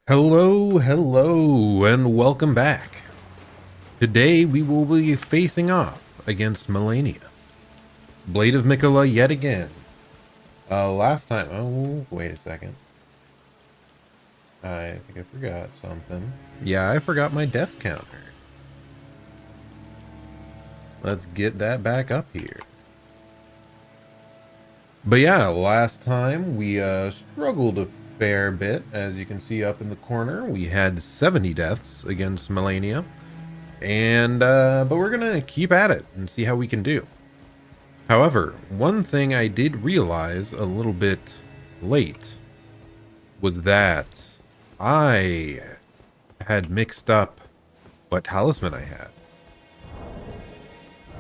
Hello, and welcome back. Today we will be facing off against Malenia. Blade of Mikola yet again. Last time, oh, wait a second. I think I forgot something. Yeah, I forgot my death counter. Let's get that back up here. But yeah, last time we struggled a fair bit. As you can see up in the corner, we had 70 deaths against Malenia. And but we're gonna keep at it and see how we can do. However, one thing I did realize a little bit late was that I had mixed up what talisman I had.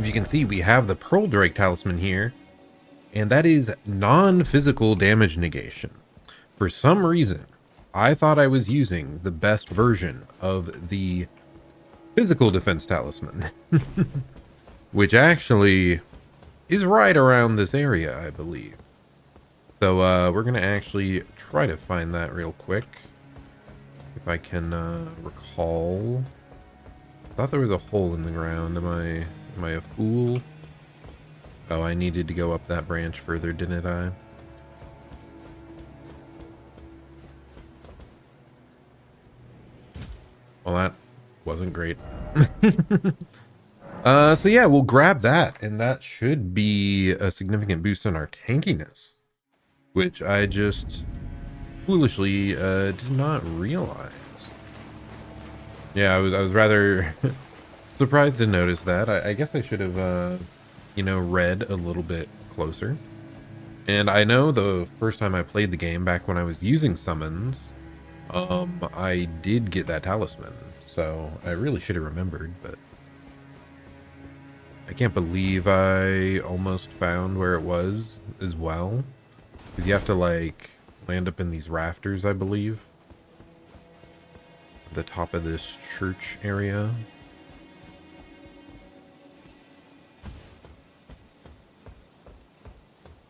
If you can see, we have the Pearl Drake talisman here, and that is non-physical damage negation. For some reason, I thought I was using the best version of the physical defense talisman, which actually is right around this area, I believe. So we're gonna actually try to find that real quick, if I can recall. I thought there was a hole in the ground. Am I a fool? Oh, I needed to go up that branch further, didn't I? Well, that wasn't great. So yeah, we'll grab that, and that should be a significant boost on our tankiness, which I just foolishly did not realize. Yeah, I was rather surprised to notice that. I guess I should have, read a little bit closer. And I know the first time I played the game, back when I was using summons, I did get that talisman, so I really should have remembered, but I can't believe I almost found where it was as well, because you have to like land up in these rafters, I believe, at the top of this church area.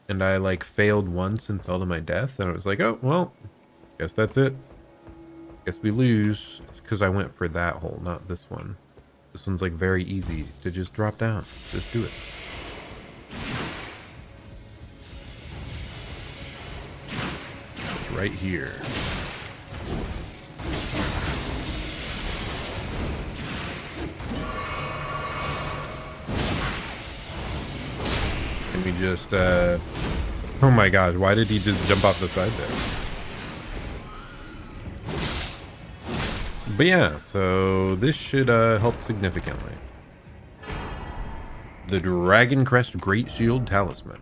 And I like failed once and fell to my death, and I was like, oh well, guess that's it. Guess we lose. It's because I went for that hole, not this one. This one's like very easy to just drop down. Just do it. It's right here. Let me just oh my gosh, why did he just jump off the side there? But yeah, so this should help significantly. The Dragon Crest Great Shield Talisman.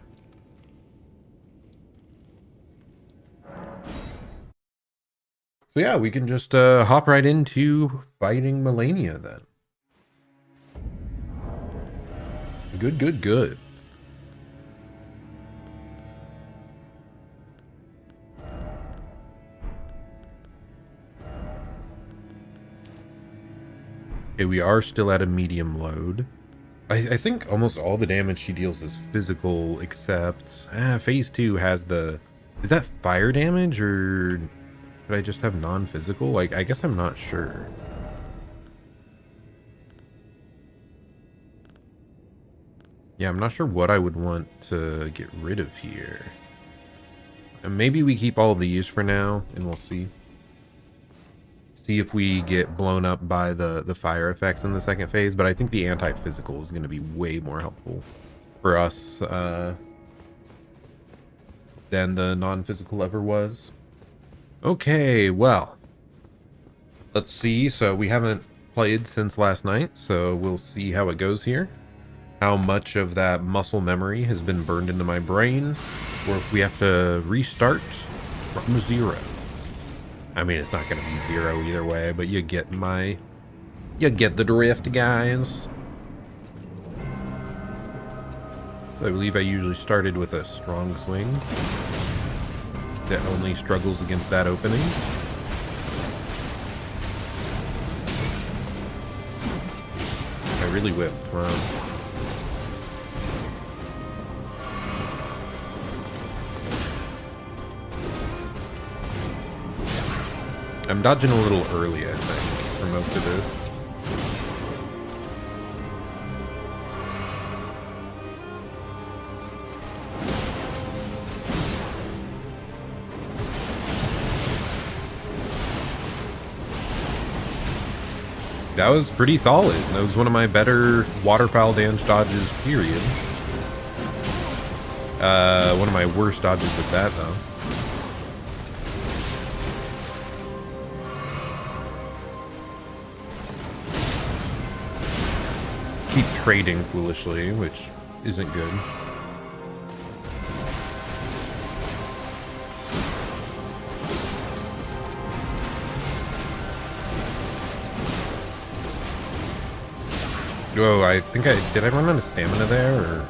So yeah, we can just hop right into fighting Malenia then. Good. Okay, we are still at a medium load. I think almost all the damage she deals is physical, except phase 2 has the... Is that fire damage, or should I just have non-physical? Like, I guess I'm not sure. Yeah, I'm not sure what I would want to get rid of here. And maybe we keep all of these for now, and we'll see. See if we get blown up by the fire effects in the second phase, but I think the anti-physical is going to be way more helpful for us than the non-physical ever was. Okay, well, let's see. So we haven't played since last night, so we'll see how it goes here. How much of that muscle memory has been burned into my brain, or if we have to restart from zero. I mean, it's not going to be zero either way, but you get the drift, guys. I believe I usually started with a strong swing that only struggles against that opening. I really whipped. Wow. I'm dodging a little early, I think, for most of this. That was pretty solid. That was one of my better waterfowl damage dodges, period. One of my worst dodges with that, though. Keep trading foolishly, which isn't good. Whoa, I think did I run out of stamina there, or?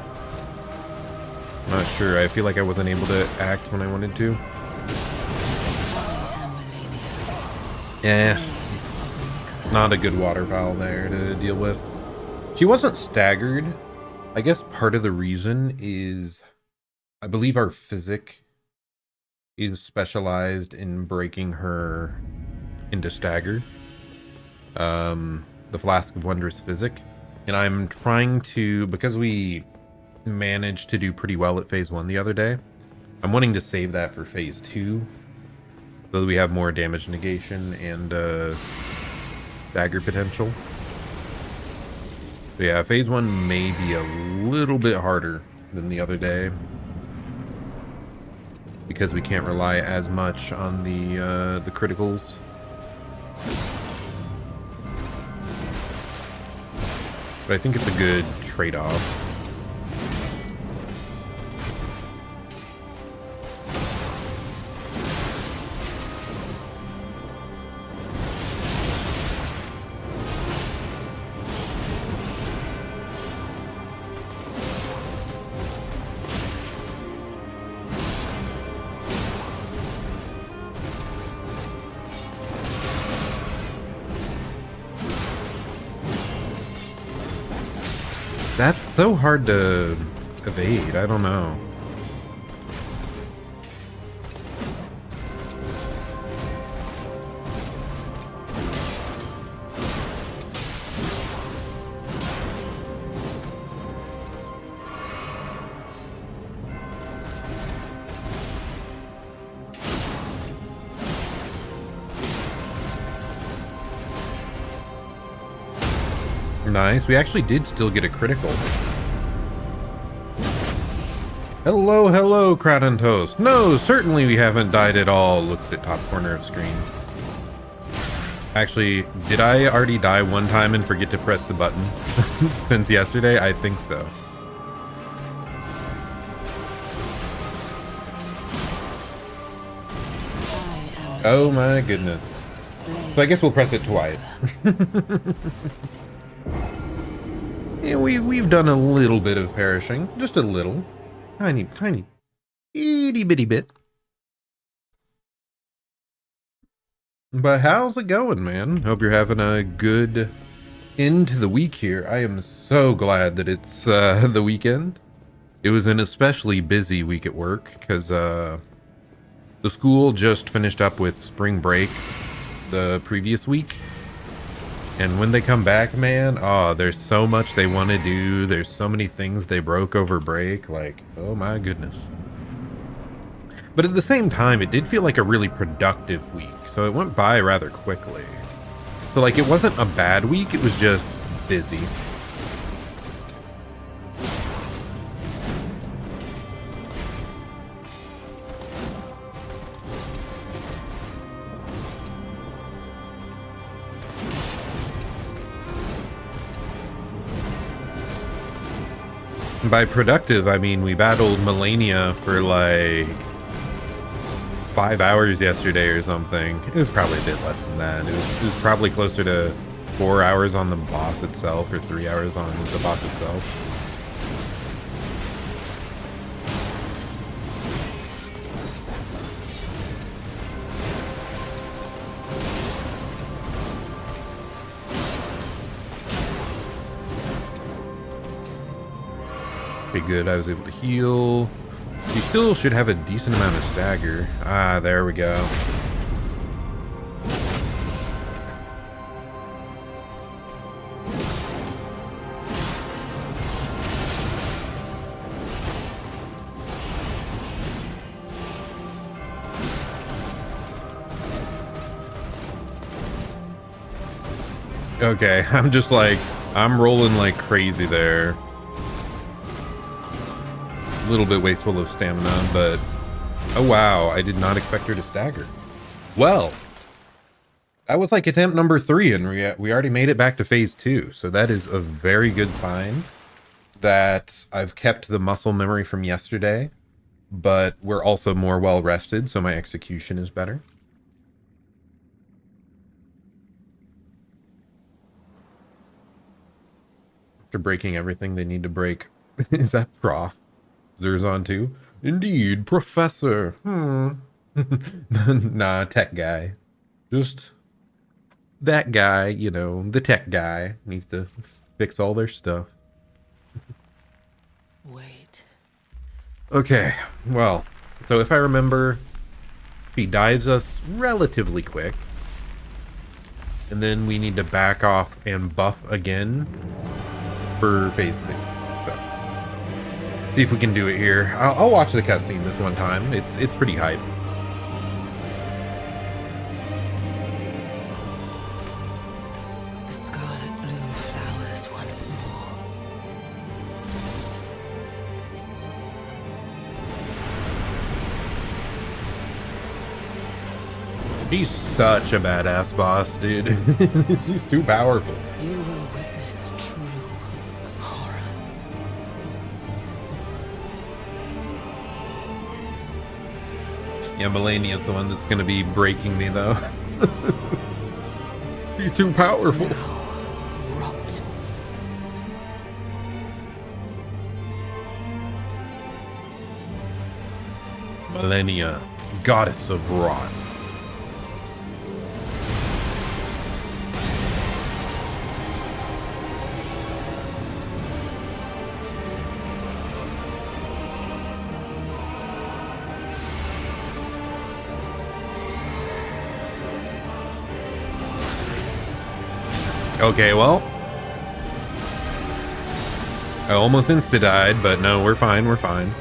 I'm not sure. I feel like I wasn't able to act when I wanted to. Yeah. Not a good waterfowl there to deal with. She wasn't staggered. I guess part of the reason is I believe our physic is specialized in breaking her into stagger. The Flask of Wondrous Physic. And I'm trying to, because we managed to do pretty well at phase 1 the other day, I'm wanting to save that for phase 2, so that we have more damage negation and dagger potential. So yeah, phase 1 may be a little bit harder than the other day, because we can't rely as much on the criticals. But I think it's a good trade-off. That's so hard to evade. I don't know. Nice. We actually did still get a critical. Hello, hello, Crowd and Toast. No, certainly we haven't died at all. Looks at top corner of screen. Actually, did I already die one time and forget to press the button since yesterday? I think so. Oh my goodness. So I guess we'll press it twice. Yeah, we've done a little bit of perishing. Just a little. Tiny, itty bitty bit. But how's it going, man? Hope you're having a good end to the week here. I am so glad that it's the weekend. It was an especially busy week at work because the school just finished up with spring break the previous week. And when they come back, man, oh, there's so much they want to do. There's so many things they broke over break. Like, oh my goodness. But at the same time, it did feel like a really productive week. So it went by rather quickly. So like, it wasn't a bad week. It was just busy. By productive, I mean we battled Malenia for like 5 hours yesterday or something. It was probably a bit less than that. It was probably closer to 4 hours on the boss itself or 3 hours on the boss itself. Okay, good. I was able to heal. She still should have a decent amount of stagger. Ah, there we go. Okay, I'm just like, I'm rolling like crazy there. A little bit wasteful of stamina, but oh wow, I did not expect her to stagger. Well, that was like attempt number 3, and we already made it back to phase 2, so that is a very good sign that I've kept the muscle memory from yesterday, but we're also more well rested, so my execution is better. After breaking everything they need to break. Is that Prof? Zerzon too? Indeed, Professor. Nah, tech guy. Just that guy, you know, the tech guy needs to fix all their stuff. Wait. Okay, well, so if I remember, he dives us relatively quick. And then we need to back off and buff again for phase 2. So, see if we can do it here. I'll watch the cutscene this one time. It's pretty hype. The scarlet bloom flowers once more. He's such a badass boss, dude. She's too powerful. You will witness true horror. Yeah, Malenia is the one that's gonna be breaking me, though. She's too powerful. Now, rot. Malenia, goddess of rot. Okay, well, I almost insta-died, but no, we're fine, we're fine.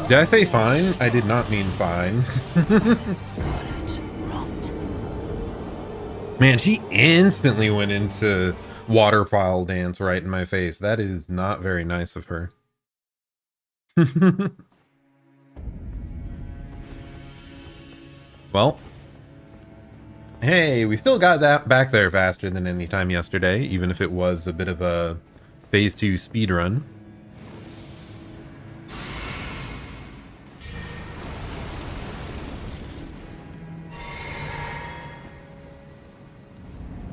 Did I say fine? I did not mean fine. The scarlet rot. Man, she instantly went into waterfall dance right in my face. That is not very nice of her. Well, hey, we still got that back there faster than any time yesterday, even if it was a bit of a phase 2 speedrun.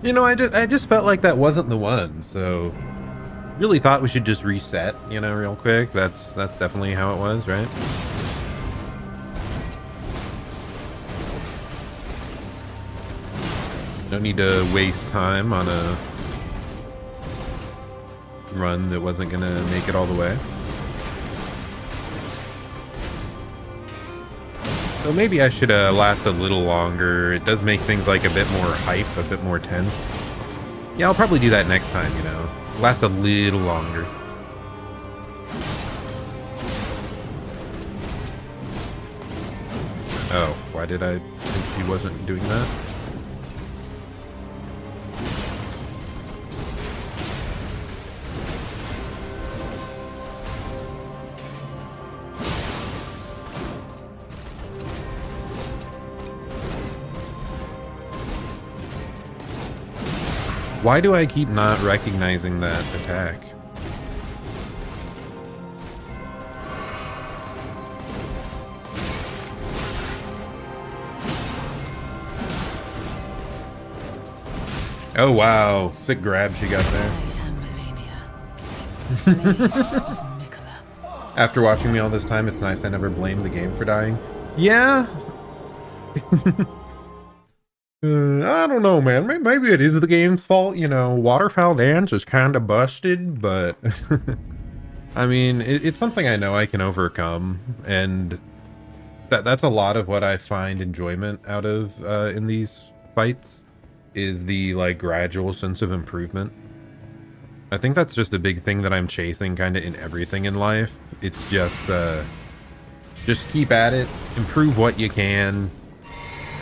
You know, I just felt like that wasn't the one, so really thought we should just reset, you know, real quick. That's definitely how it was, right? Don't need to waste time on a run that wasn't gonna make it all the way. So maybe I should last a little longer. It does make things like a bit more hype, a bit more tense. Yeah, I'll probably do that next time, you know. Last a little longer. Oh, why did I think he wasn't doing that? Why do I keep not recognizing that attack? Oh wow, sick grab she got there. I am Malenia. Lady of Mikola. After watching me all this time, it's nice I never blamed the game for dying. Yeah. I don't know, man. Maybe it is the game's fault. You know, Waterfowl Dance is kind of busted, but I mean, it's something I know I can overcome, and that's a lot of what I find enjoyment out of in these fights, is the like gradual sense of improvement. I think that's just a big thing that I'm chasing kind of in everything in life. It's just Just keep at it, improve what you can,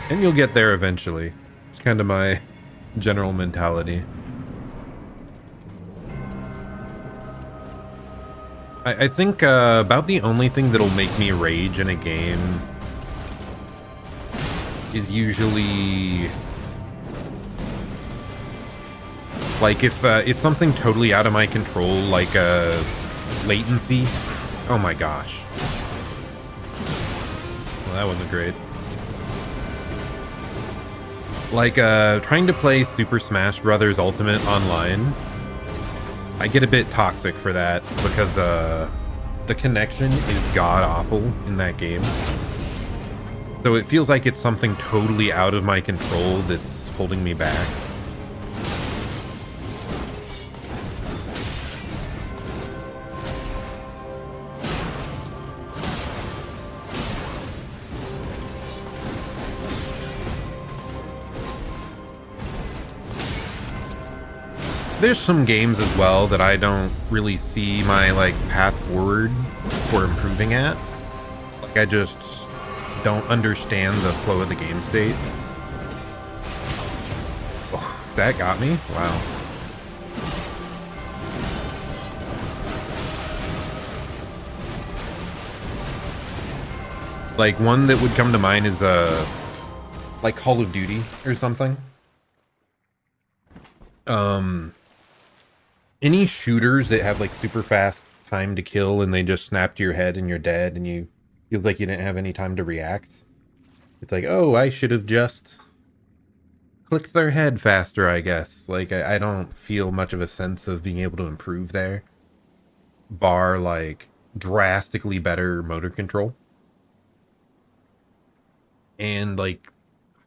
and you'll get there eventually. It's kind of my general mentality. I think about the only thing that'll make me rage in a game is usually like if it's something totally out of my control, like latency. Oh my gosh. Well, that wasn't great. Like trying to play Super Smash Bros. Ultimate online. I get a bit toxic for that because the connection is god-awful in that game. So it feels like it's something totally out of my control that's holding me back. There's some games as well that I don't really see my like path forward for improving at. Like I just don't understand the flow of the game state. Oh, that got me. Wow. Like one that would come to mind is like Call of Duty or something. Any shooters that have like super fast time to kill and they just snap to your head and you're dead and you feels like you didn't have any time to react. It's like, oh, I should have just clicked their head faster, I guess. Like I don't feel much of a sense of being able to improve there. Bar like drastically better motor control. And like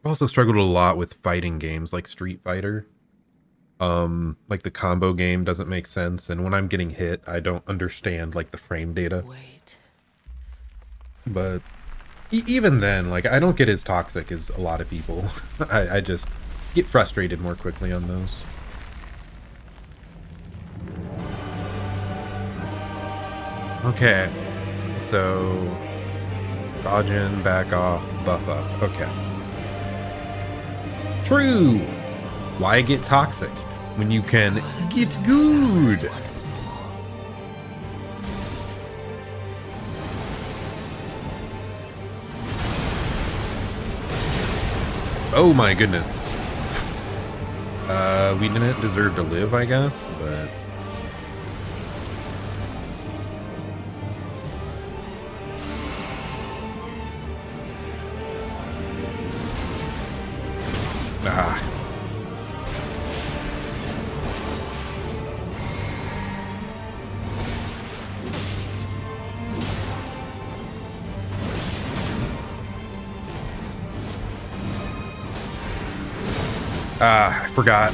I've also struggled a lot with fighting games like Street Fighter. Like the combo game doesn't make sense, and when I'm getting hit, I don't understand like the frame data. Wait. But even then, like I don't get as toxic as a lot of people. I just get frustrated more quickly on those. Okay, so dodge in, back off, buff up. Okay. True. Why get toxic when you can get good? Oh my goodness. We didn't deserve to live, I guess, but I forgot.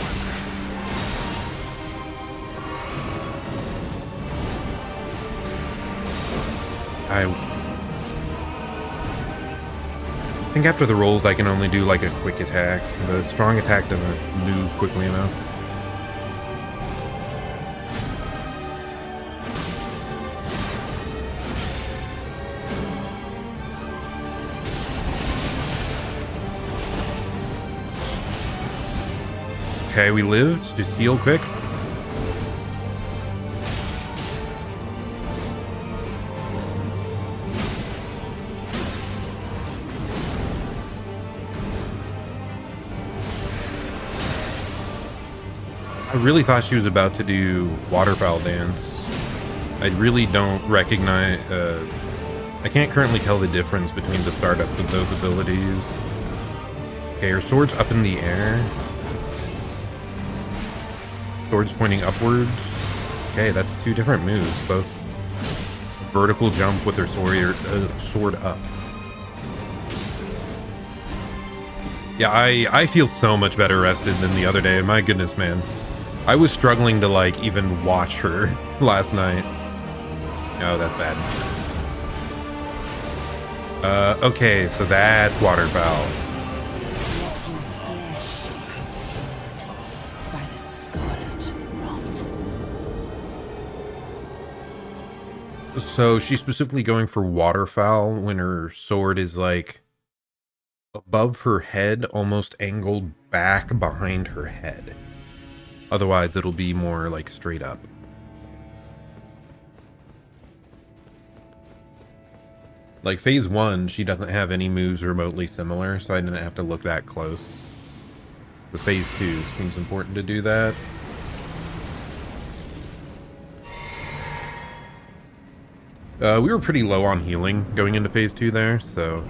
I think after the rolls I can only do like a quick attack. The strong attack doesn't move quickly enough. Okay, we lived. Just heal quick. I really thought she was about to do waterfowl dance. I really don't recognize... I can't currently tell the difference between the startups of those abilities. Okay, her sword's up in the air. Sword's pointing upwards. Okay, that's two different moves. Both vertical jump with her sword up. Yeah, I feel so much better rested than the other day. My goodness, man. I was struggling to like even watch her last night. Oh, that's bad. Okay, so that's waterfowl. So she's specifically going for waterfowl when her sword is like above her head, almost angled back behind her head. Otherwise, it'll be more like straight up. Like phase 1, she doesn't have any moves remotely similar, so I didn't have to look that close. But phase 2 seems important to do that. We were pretty low on healing going into phase 2 there, so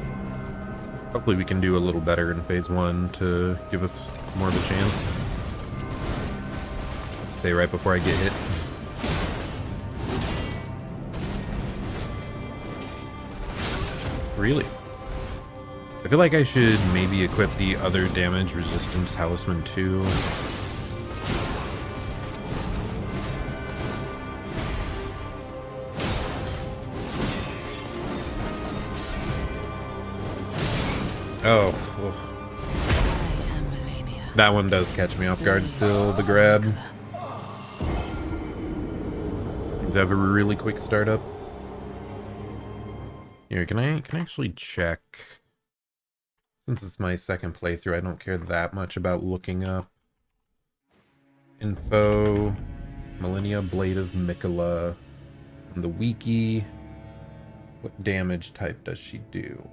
hopefully we can do a little better in phase 1 to give us more of a chance. Say right before I get hit. Really? I feel like I should maybe equip the other damage resistance talisman too. Oh, well. I am Malenia. That one does catch me off guard still, the grab. Does have a really quick startup. Here, can I actually check? Since it's my second playthrough, I don't care that much about looking up info. Malenia, Blade of Mikola. On the wiki. What damage type does she do?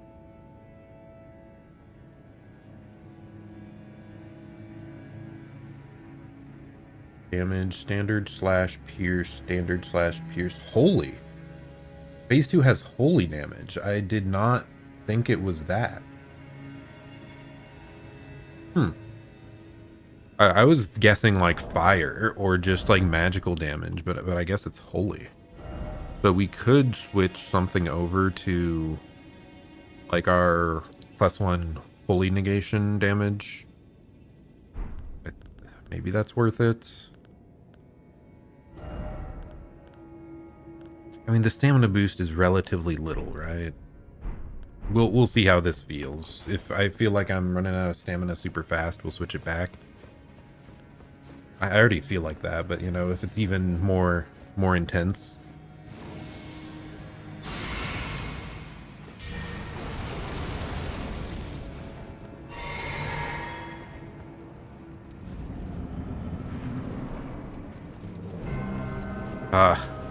Damage, standard slash pierce, standard slash pierce. Holy! Phase 2 has holy damage. I did not think it was that. I was guessing like fire or just like magical damage, but I guess it's holy. So we could switch something over to like our +1 holy negation damage. Maybe that's worth it. I mean, the stamina boost is relatively little, right? We'll see how this feels. If I feel like I'm running out of stamina super fast, we'll switch it back. I already feel like that, but you know, if it's even more intense.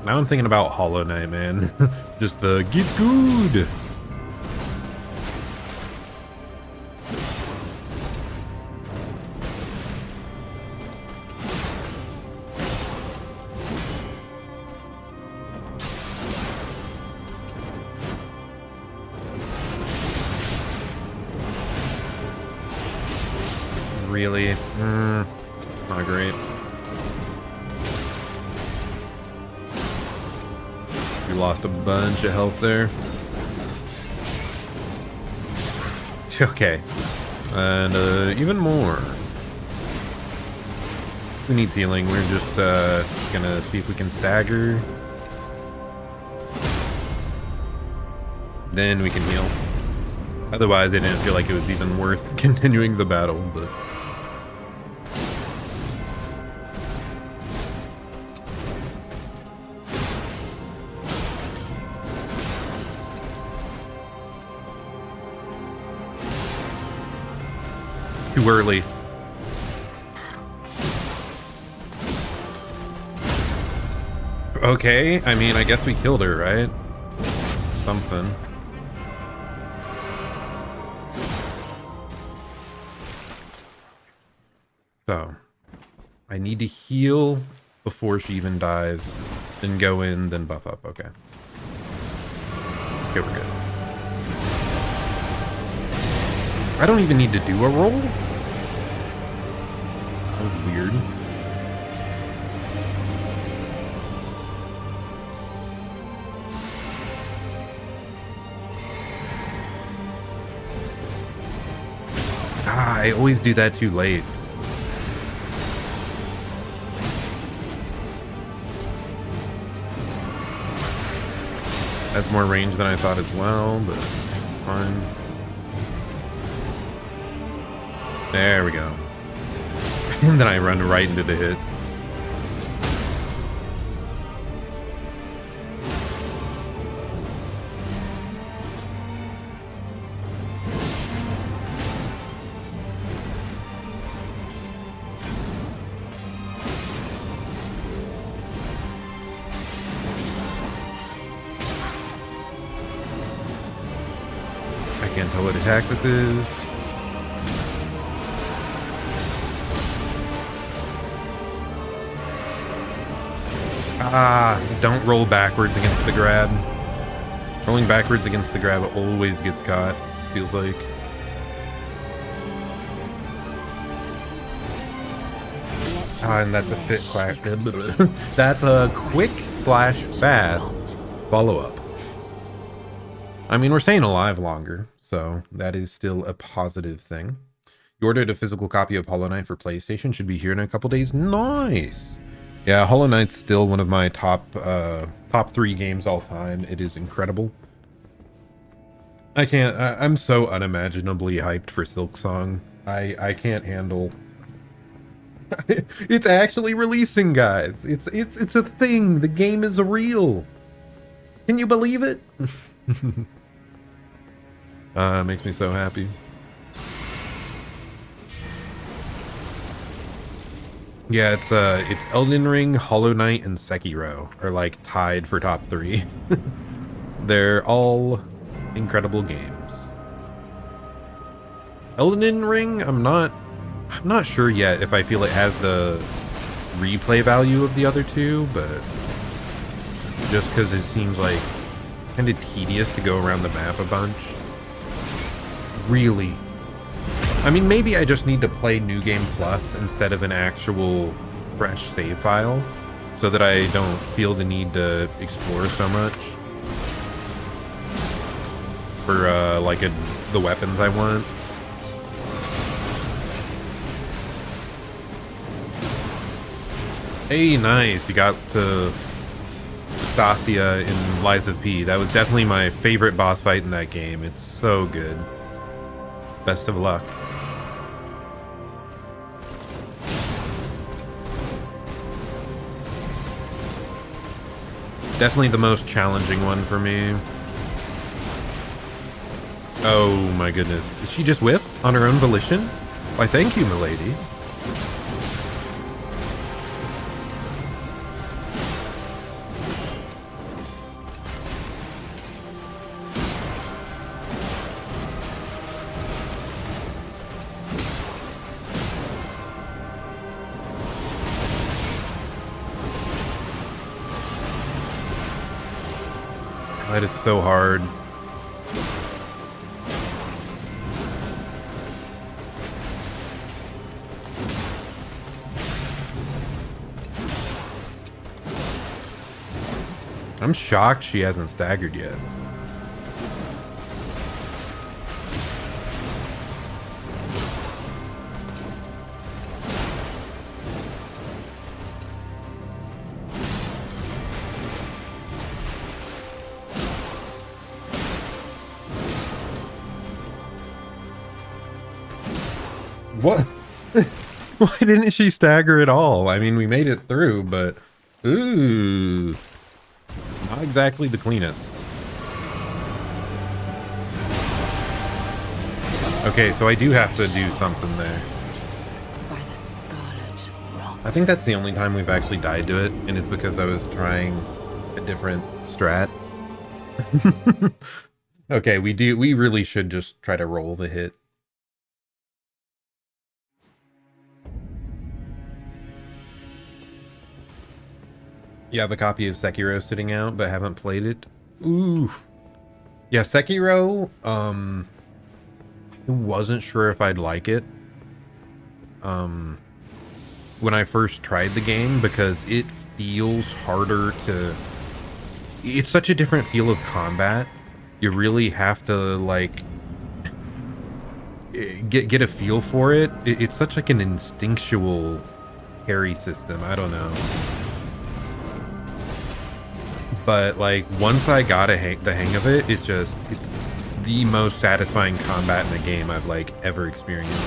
Now I'm thinking about Hollow Knight, man. Just the get good. Really? Not great. We lost a bunch of health there. Okay. And even more. Who needs healing? We're just gonna see if we can stagger. Then we can heal. Otherwise, I didn't feel like it was even worth continuing the battle, but... Too early. Okay, I mean, I guess we killed her, right? Something. So, I need to heal before she even dives. Then go in, then buff up. Okay. Okay, we're good. I don't even need to do a roll? That was weird. I always do that too late. Has more range than I thought as well, but fine. There we go. And then I run right into the hit. Can't tell what attack this is. Ah, don't roll backwards against the grab. Rolling backwards against the grab always gets caught, feels like. Ah, and that's a fit clash. That's a quick slash fast follow-up. I mean, we're staying alive longer, so that is still a positive thing. You ordered a physical copy of Hollow Knight for PlayStation. Should be here in a couple days. Nice. Yeah, Hollow Knight's still one of my top 3 games all time. It is incredible. I'm so unimaginably hyped for Silksong. I can't handle. It's actually releasing, guys. It's a thing. The game is real. Can you believe it? Makes me so happy. Yeah, it's Elden Ring, Hollow Knight, and Sekiro are like tied for top 3. They're all incredible games. Elden Ring, I'm not sure yet if I feel it has the replay value of the other two, but just because it seems like kind of tedious to go around the map a bunch. Really. I mean, maybe I just need to play New Game Plus instead of an actual fresh save file so that I don't feel the need to explore so much for like the weapons I want. Hey, nice. You got to Stasia in Lies of P. That was definitely my favorite boss fight in that game. It's so good. Best of luck. Definitely the most challenging one for me. Oh my goodness. Did she just whiff on her own volition? Why, thank you, milady. That is so hard. I'm shocked she hasn't staggered yet. What? Why didn't she stagger at all? I mean, we made it through, but ooh, not exactly the cleanest. Okay, so I do have to do something there. By the scarlet rock. I think that's the only time we've actually died to it, and it's because I was trying a different strat. Okay, we really should just try to roll the hit. You have a copy of Sekiro sitting out, but haven't played it? Ooh. Yeah, Sekiro, I wasn't sure if I'd like it. When I first tried the game, because it feels harder to... It's such a different feel of combat. You really have to, like, get a feel for it. It's such like an instinctual parry system. I don't know. But like once I got the hang of it, it's the most satisfying combat in the game I've like ever experienced.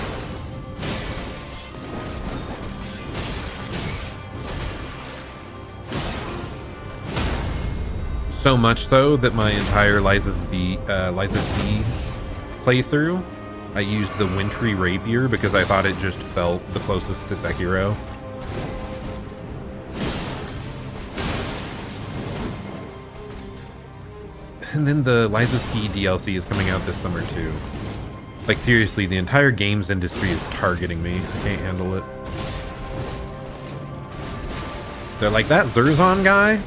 So much so that my entire Lies of P playthrough, I used the Wintry Rapier because I thought it just felt the closest to Sekiro. And then the Lies of P DLC is coming out this summer too. Like seriously, the entire games industry is targeting me. I can't handle it. They're like, that Zerzon guy?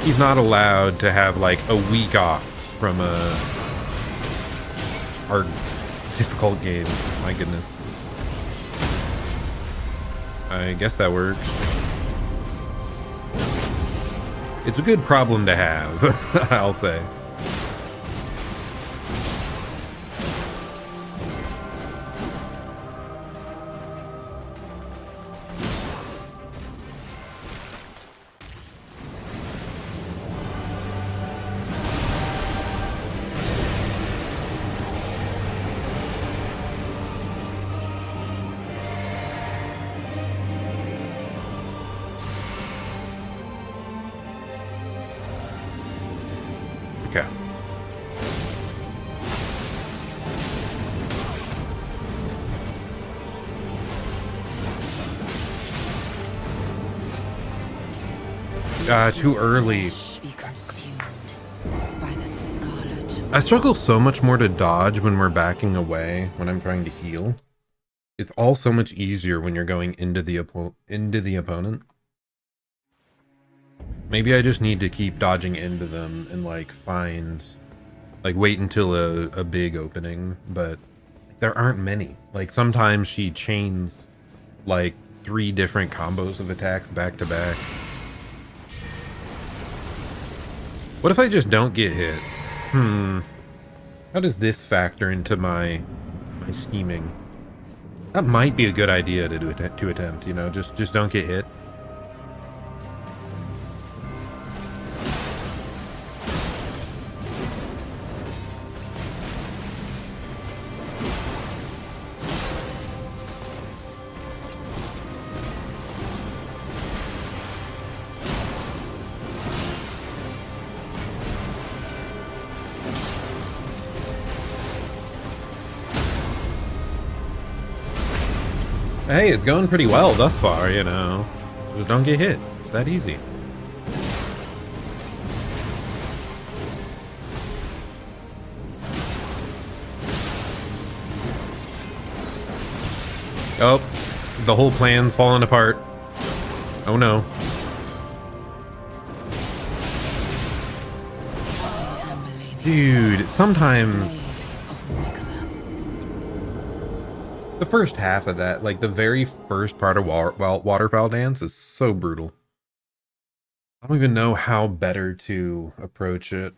He's not allowed to have like a week off from hard, difficult games. My goodness. I guess that works. It's a good problem to have, I'll say. Okay. Too early. Be consumed by the scarlet. I struggle so much more to dodge when we're backing away when I'm trying to heal. It's all so much easier when you're going into the opponent. Maybe I just need to keep dodging into them and like wait until a big opening, but there aren't many. Like sometimes she chains like 3 different combos of attacks back to back. What if I just don't get hit? How does this factor into my scheming? That might be a good idea to attempt, you know, just don't get hit. Hey, it's going pretty well thus far, you know. Just don't get hit. It's that easy. Oh, the whole plan's falling apart. Oh no. Dude, sometimes the first half of that, like the very first part of Waterfowl Dance is so brutal. I don't even know how better to approach it.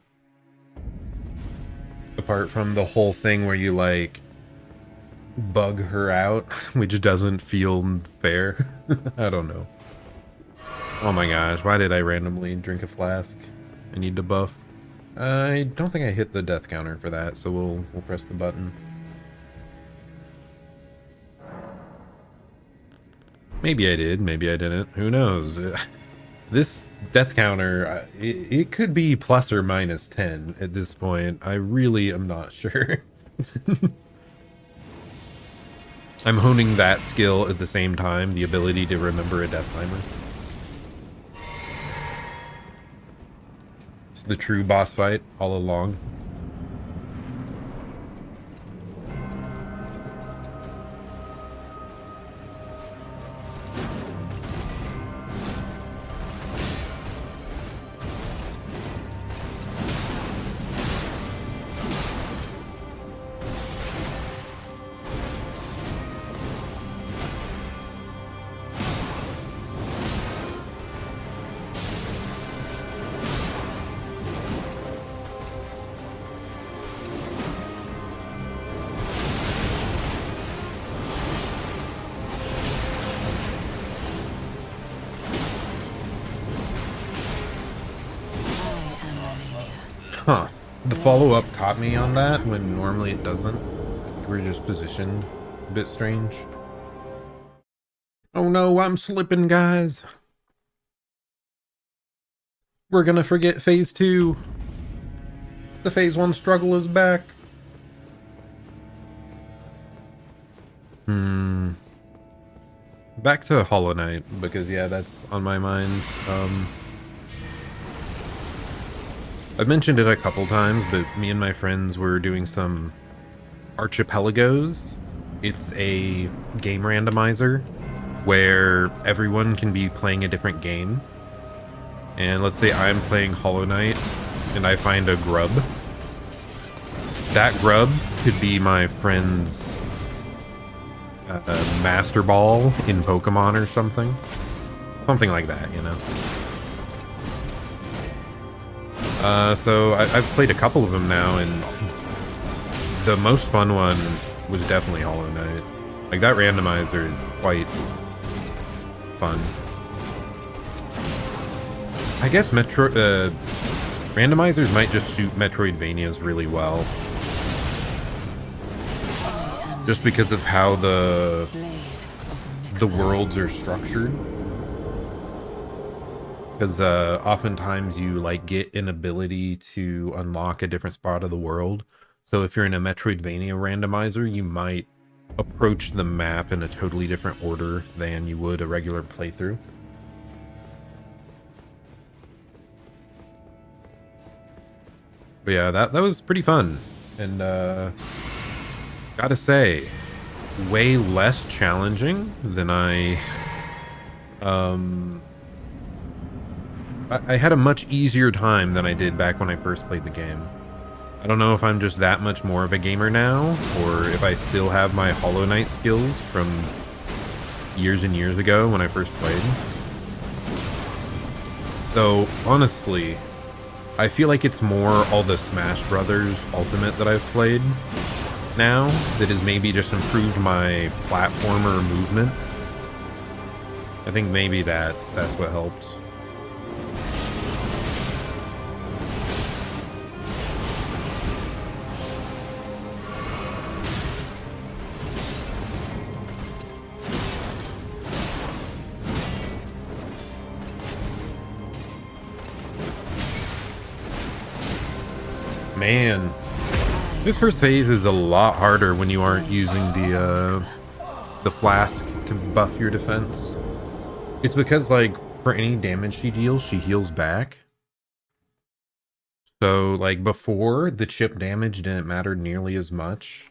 Apart from the whole thing where you like bug her out, which doesn't feel fair. I don't know. Oh my gosh, why did I randomly drink a flask? I need to buff. I don't think I hit the death counter for that, so we'll press the button. Maybe I did, maybe I didn't. Who knows? This death counter, it could be plus or minus 10 at this point. I really am not sure. I'm honing that skill at the same time, the ability to remember a death timer. It's the true boss fight all along. Huh. The follow-up caught me on that when normally it doesn't. We're just positioned a bit strange. Oh no, I'm slipping, guys. We're gonna forget phase 2. The phase 1 struggle is back. Back to Hollow Knight, because yeah, that's on my mind. I've mentioned it a couple times, but me and my friends were doing some archipelagos. It's a game randomizer where everyone can be playing a different game. And let's say I'm playing Hollow Knight and I find a grub. That grub could be my friend's Master Ball in Pokemon or something. Something like that, you know? So I've played a couple of them now, and the most fun one was definitely Hollow Knight. Like, that randomizer is quite fun. I guess randomizers might just suit Metroidvanias really well. Just because of how the worlds are structured. Because oftentimes you like get an ability to unlock a different spot of the world. So if you're in a Metroidvania randomizer, you might approach the map in a totally different order than you would a regular playthrough. But yeah, that was pretty fun. And gotta say, way less challenging than I had a much easier time than I did back when I first played the game. I don't know if I'm just that much more of a gamer now, or if I still have my Hollow Knight skills from years and years ago when I first played. So, honestly, I feel like it's more all the Smash Brothers Ultimate that I've played now that has maybe just improved my platformer movement. I think maybe that's what helped. Man, this first phase is a lot harder when you aren't using the flask to buff your defense. It's because, like, for any damage she deals, she heals back. So, like, before, the chip damage didn't matter nearly as much.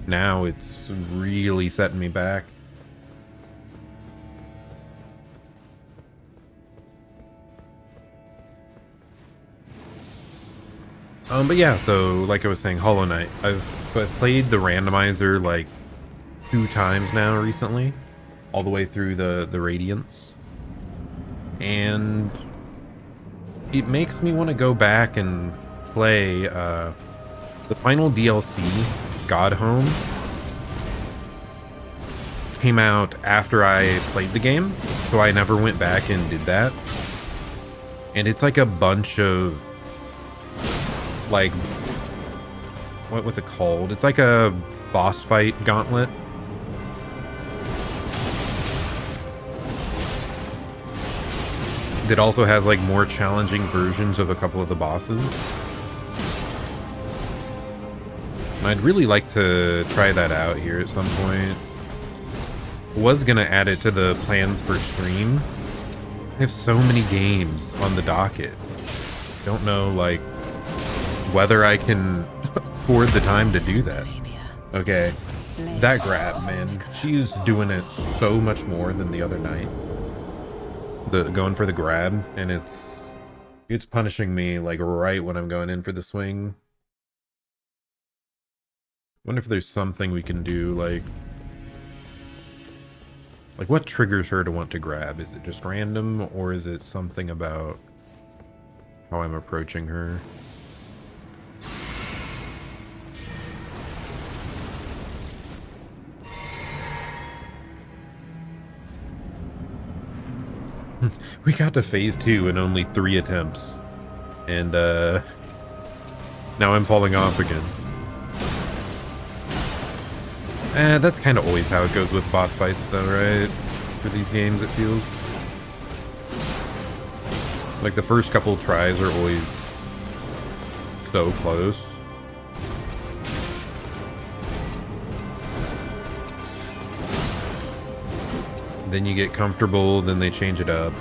Now it's really setting me back. But yeah, so like I was saying, Hollow Knight. I've played the randomizer like 2 times now recently, all the way through the Radiance, and it makes me want to go back and play the final DLC, God Home. Came out after I played the game, so I never went back and did that. And it's like a bunch of, like, what was it called? It's like a boss fight gauntlet. It also has like more challenging versions of a couple of the bosses. And I'd really like to try that out here at some point. Was gonna add it to the plans for stream. I have so many games on the docket. Don't know, like, whether I can afford the time to do that. Okay, that grab, man. She's doing it so much more than the other night. Going for the grab, and it's punishing me like right when I'm going in for the swing. Wonder if there's something we can do, like what triggers her to want to grab? Is it just random, or is it something about how I'm approaching her? We got to phase 2 in only 3 attempts, and now I'm falling off again. That's kind of always how it goes with boss fights, though, right? For these games, it feels like the first couple tries are always so close. Then you get comfortable, then they change it up.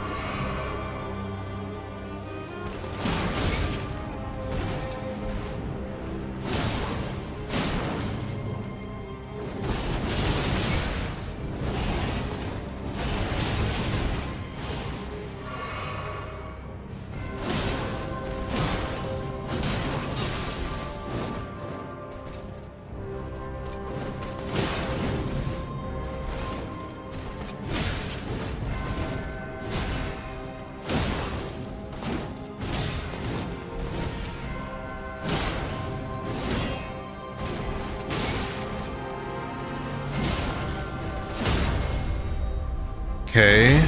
Okay.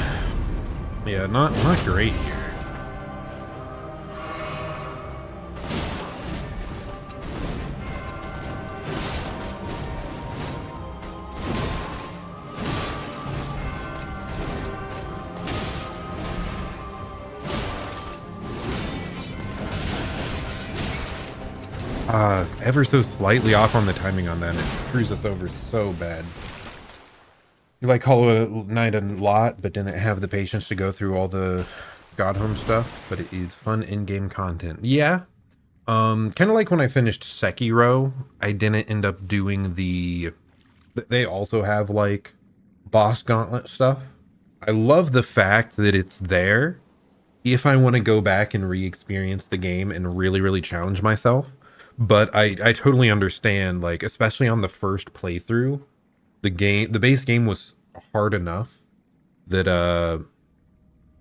Yeah, not great here. Ever so slightly off on the timing on that, and it screws us over so bad. You like call it a night a lot, but didn't have the patience to go through all the Godhome stuff, but it is fun in-game content. Yeah. Kind of like when I finished Sekiro, I didn't end up doing they also have like boss gauntlet stuff. I love the fact that it's there if I want to go back and re-experience the game and really challenge myself. But I totally understand, like, especially on the first playthrough, the base game was hard enough that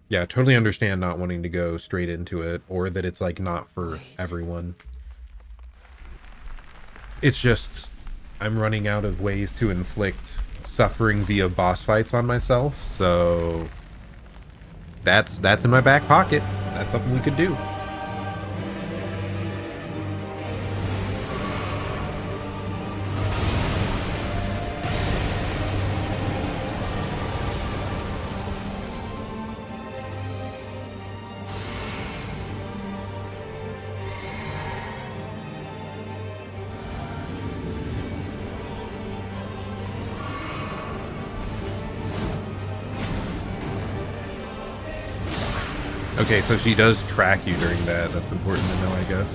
yeah, totally understand not wanting to go straight into it, or that it's like not for everyone. It's just I'm running out of ways to inflict suffering via boss fights on myself, so that's in my back pocket. That's something we could do. Okay, so she does track you during that. That's important to know, I guess.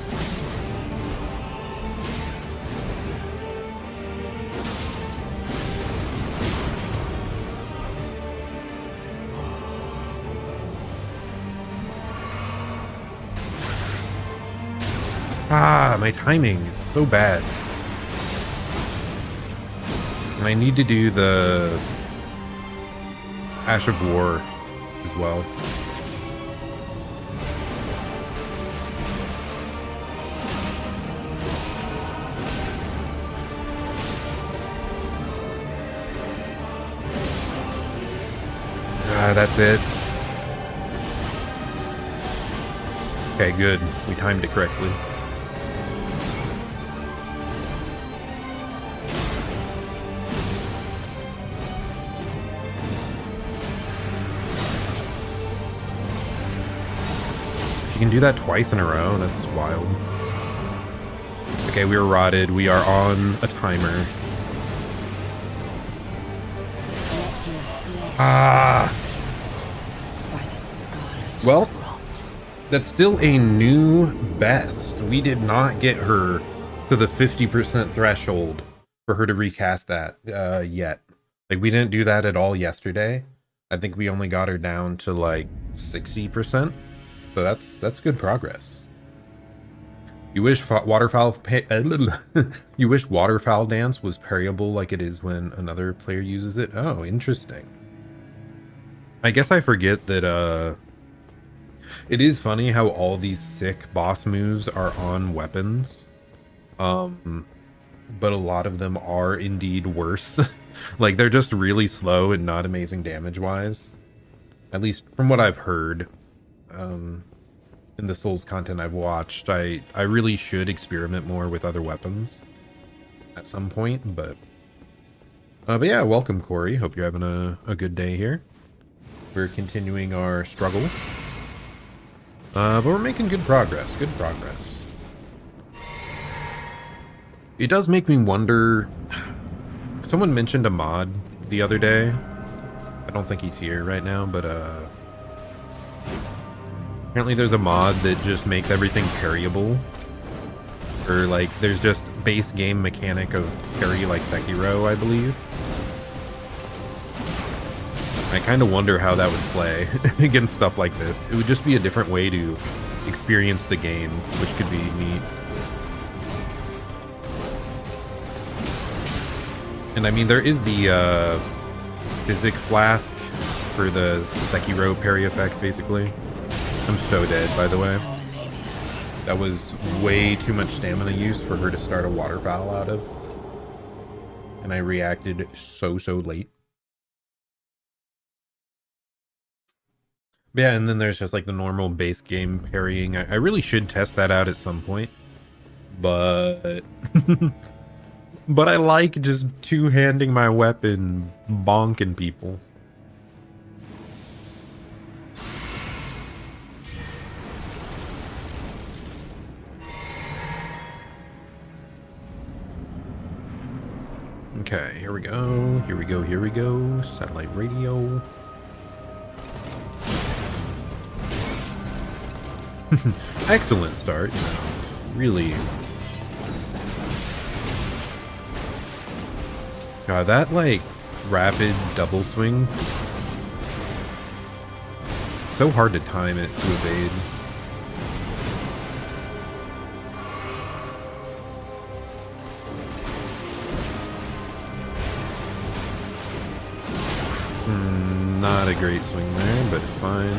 Ah, my timing is so bad. And I need to do the Ash of War as well. That's it. Okay, good. We timed it correctly. You can do that twice in a row. That's wild. Okay, we were rotted. We are on a timer. Ah! Well, that's still a new best. We did not get her to the 50% threshold for her to recast that yet. Like, we didn't do that at all yesterday. I think we only got her down to like 60%. So that's good progress. You wish waterfowl you wish waterfowl dance was parryable like it is when another player uses it? Oh, interesting. I guess I forget that it is funny how all these sick boss moves are on weapons. But a lot of them are indeed worse. Like, they're just really slow and not amazing damage-wise. At least from what I've heard. In the Souls content I've watched, I really should experiment more with other weapons at some point, but yeah, welcome, Corey. Hope you're having a good day here. We're continuing our struggles. But we're making good progress. Good progress. It does make me wonder. Someone mentioned a mod the other day. I don't think he's here right now, but apparently there's a mod that just makes everything parryable. Or like there's just base game mechanic of parry like Sekiro, I believe. I kind of wonder how that would play against stuff like this. It would just be a different way to experience the game, which could be neat. And I mean, there is the Physic Flask for the Sekiro parry effect, basically. I'm so dead, by the way. That was way too much stamina use for her to start a waterfowl out of. And I reacted so late. Yeah, and then there's just like the normal base game parrying. I really should test that out at some point. But but I like just two-handing my weapon, bonking people. Okay, here we go. Here we go. Here we go. Satellite radio. Excellent start. You know, really. God, that like rapid double swing. So hard to time it to evade. Not a great swing there, but it's fine.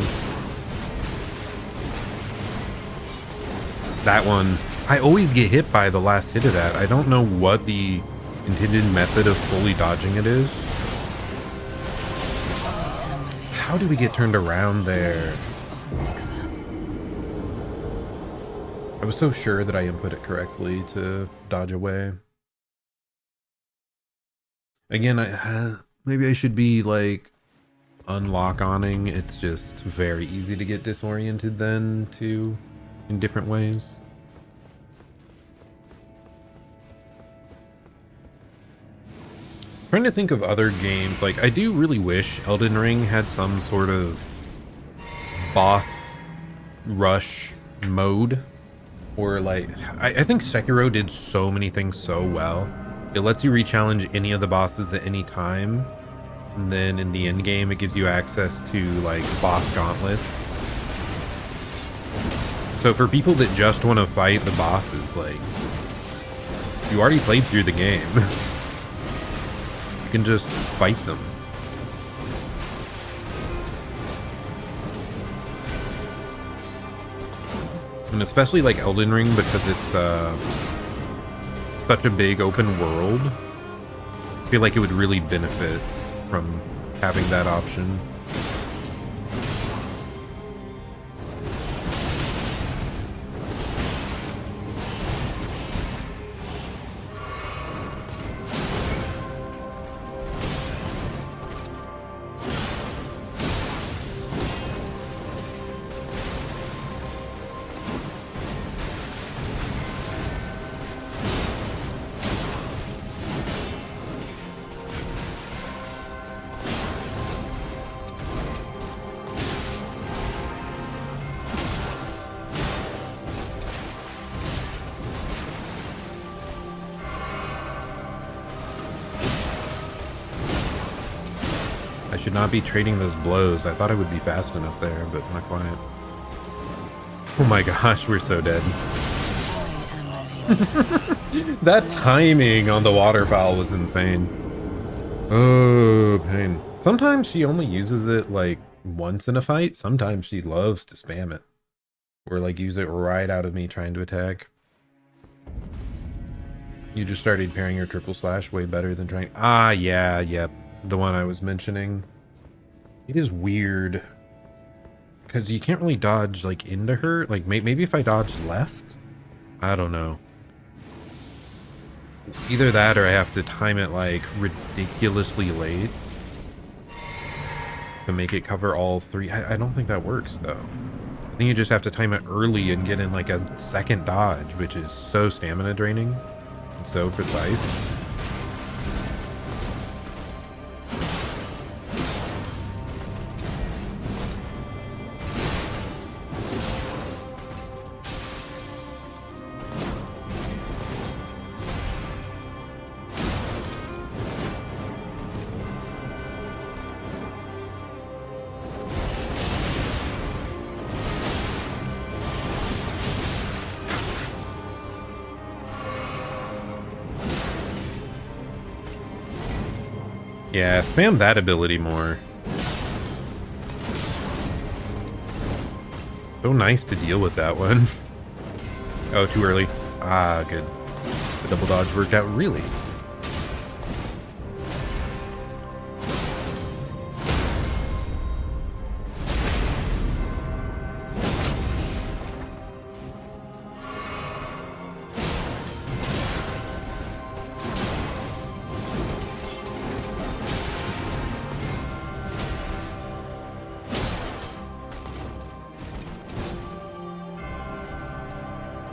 That one, I always get hit by the last hit of that. I don't know what the intended method of fully dodging it is. How do we get turned around there? I was so sure that I input it correctly to dodge away. Again, maybe I should be like unlock oning. It's just very easy to get disoriented then too in different ways. Trying to think of other games. Like, I do really wish Elden Ring had some sort of boss rush mode. Or like, I think Sekiro did so many things so well. It lets you re-challenge any of the bosses at any time. And then in the end game, it gives you access to like boss gauntlets. So for people that just want to fight the bosses, like, you already played through the game. You can just fight them. And especially like Elden Ring, because it's such a big open world, I feel like it would really benefit from having that option. I should not be trading those blows. I thought I would be fast enough there, but not quite. Oh my gosh, we're so dead. That timing on the waterfowl was insane. Oh, pain. Sometimes she only uses it like once in a fight. Sometimes she loves to spam it. Or like use it right out of me trying to attack. You just started pairing your triple slash way better than trying. Ah, yeah, yep. The one I was mentioning. It is weird. Because you can't really dodge like into her. Like maybe if I dodge left? I don't know. Either that or I have to time it like ridiculously late to make it cover all three. I don't think that works though. I think you just have to time it early and get in like a second dodge, which is so stamina draining and so precise. Yeah, spam that ability more. So nice to deal with that one. Oh, too early. Ah, good. The double dodge worked out really.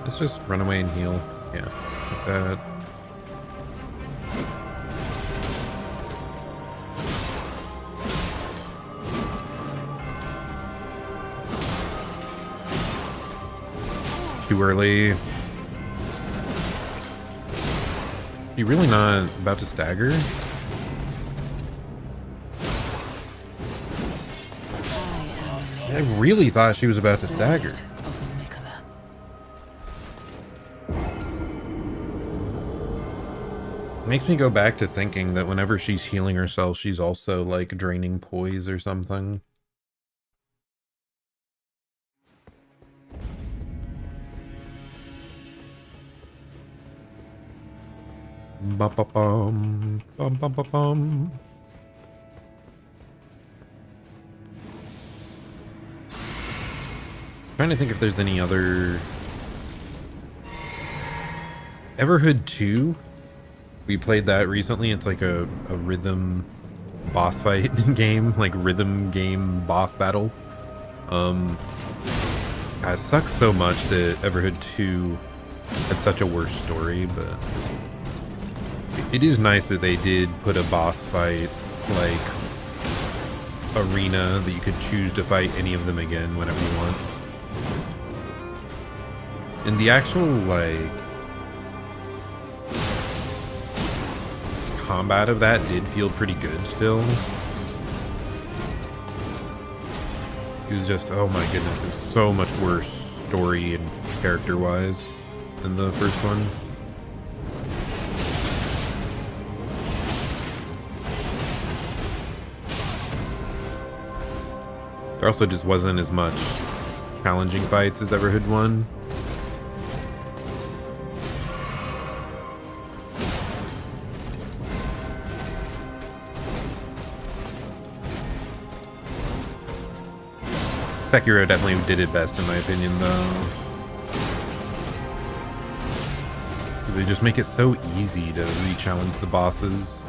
Let's just run away and heal. Yeah, like that. Too early. You really not about to stagger? I really thought she was about to stagger. Makes me go back to thinking that whenever she's healing herself, she's also like draining poise or something. Bum, bum, bum, bum, bum, bum, bum. Trying to think if there's any other... Everhood 2? We played that recently. It's like a rhythm boss fight game, like rhythm game boss battle. It sucks so much that Everhood 2 had such a worse story, but it is nice that they did put a boss fight like arena that you could choose to fight any of them again whenever you want. And the actual like combat of that did feel pretty good still. It was just, oh my goodness, it's so much worse story and character wise than the first one. There also just wasn't as much challenging fights as Everhood 1. Sekiro definitely did it best in my opinion though. They just make it so easy to re-challenge the bosses.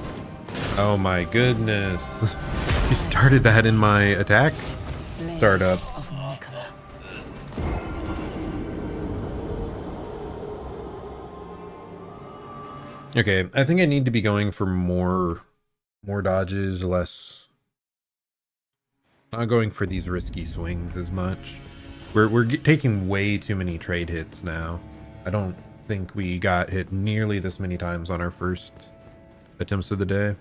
Oh my goodness. You started that in my attack startup. Okay, I think I need to be going for more dodges, less... Not going for these risky swings as much. We're taking way too many trade hits now. I don't think we got hit nearly this many times on our first attempts of the day.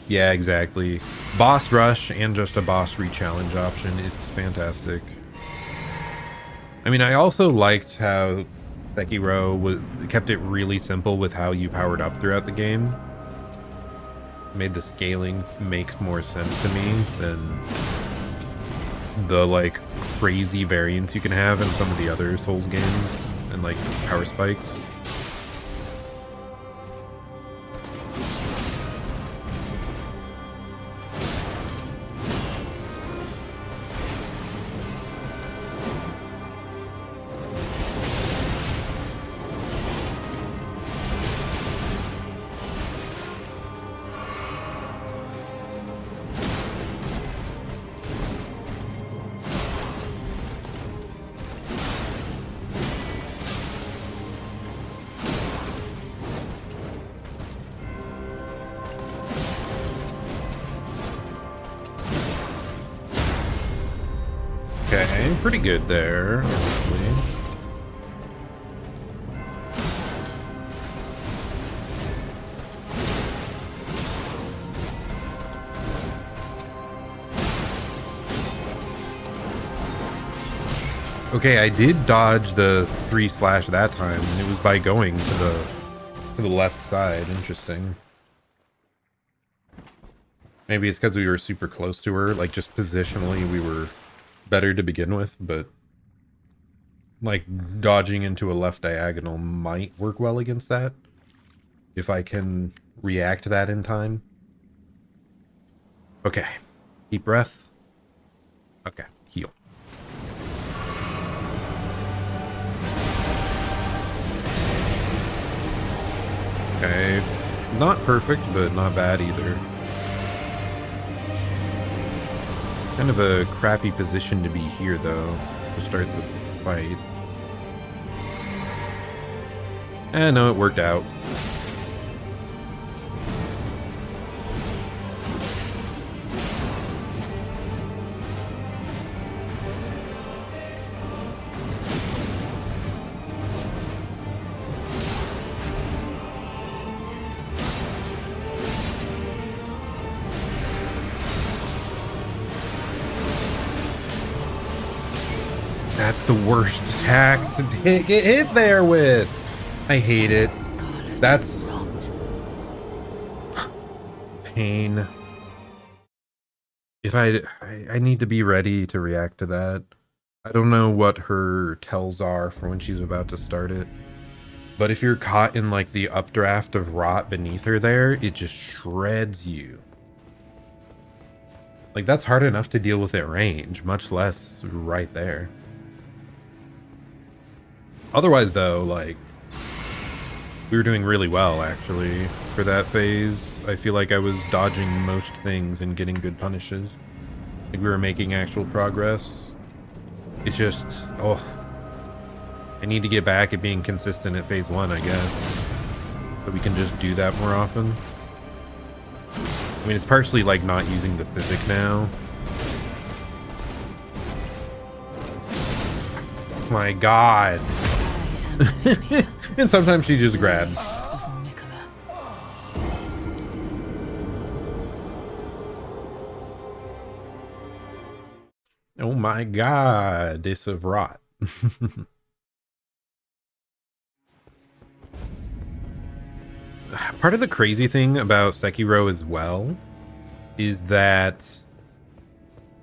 Yeah, exactly. Boss rush and just a boss re-challenge option. It's fantastic. I mean, I also liked how Sekiro kept it really simple with how you powered up throughout the game. Made the scaling makes more sense to me than the like crazy variants you can have in some of the other Souls games and like power spikes. Okay, pretty good there, honestly. Okay, I did dodge the 3/ that time, and it was by going to the left side. Interesting. Maybe it's because we were super close to her, like just positionally we were better to begin with, but like dodging into a left diagonal might work well against that if I can react to that in time. Okay, deep breath. Okay, heal. Okay, not perfect, but not bad either. Kind of a crappy position to be here, though, to start the fight. No, it worked out. That's the worst attack to get hit there with. I hate it. That's pain. If I need to be ready to react to that. I don't know what her tells are for when she's about to start it. But if you're caught in like the updraft of rot beneath her there, it just shreds you. Like that's hard enough to deal with at range, much less right there. Otherwise though, like, we were doing really well actually for that phase. I feel like I was dodging most things and getting good punishes. Like we were making actual progress. It's just, oh, I need to get back at being consistent at phase 1, I guess. So we can just do that more often. I mean, it's partially like not using the physic now. Oh my god. And sometimes she just grabs. Oh my god, this of rot. Part of the crazy thing about Sekiro as well is that,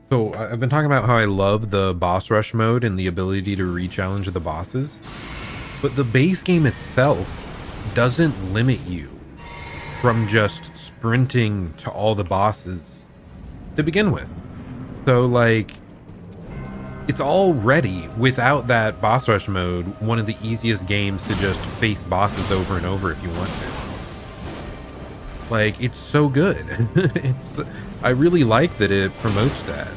so I've been talking about how I love the boss rush mode and the ability to re-challenge the bosses, but the base game itself doesn't limit you from just sprinting to all the bosses to begin with. So like, it's already, without that boss rush mode, one of the easiest games to just face bosses over and over if you want to. Like, it's so good. I really like that it promotes that.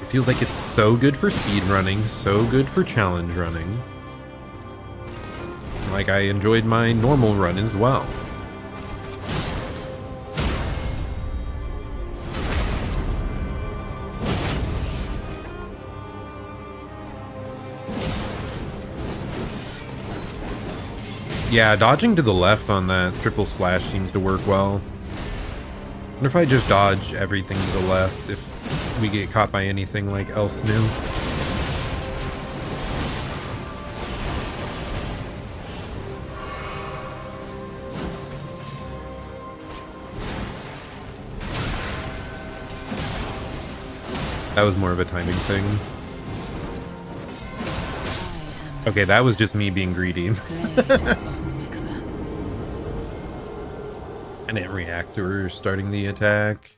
It feels like it's so good for speed running, so good for challenge running. Like, I enjoyed my normal run as well. Yeah, dodging to the left on that triple slash seems to work well. I wonder if I just dodge everything to the left if we get caught by anything like else new. That was more of a timing thing. Okay, that was just me being greedy. I didn't react to her starting the attack.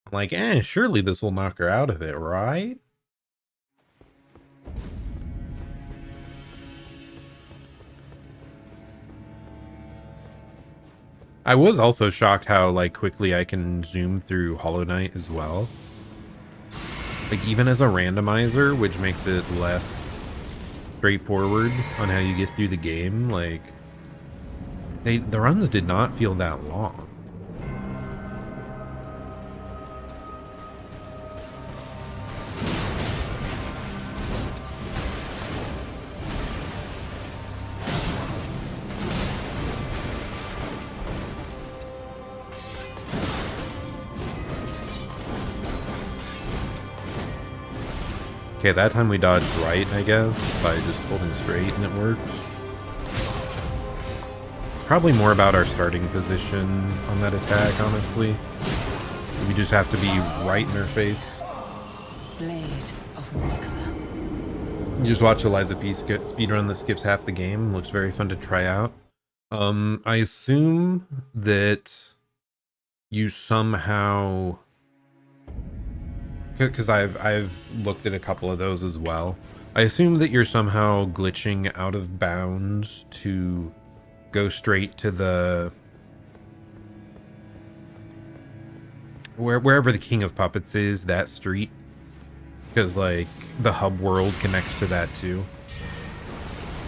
I'm like, surely this will knock her out of it, right? I was also shocked how like quickly I can zoom through Hollow Knight as well. Like even as a randomizer, which makes it less straightforward on how you get through the game, like the runs did not feel that long. Okay, that time we dodged right, I guess, by just holding straight and it worked. It's probably more about our starting position on that attack, honestly. We just have to be right in her face. Blade of Mikola. You just watch Eliza P speedrun that skips half the game. Looks very fun to try out. I assume that you somehow... Because I've looked at a couple of those as well. I assume that you're somehow glitching out of bounds to go straight to the... wherever the King of Puppets is, that street. Because, like, the hub world connects to that, too.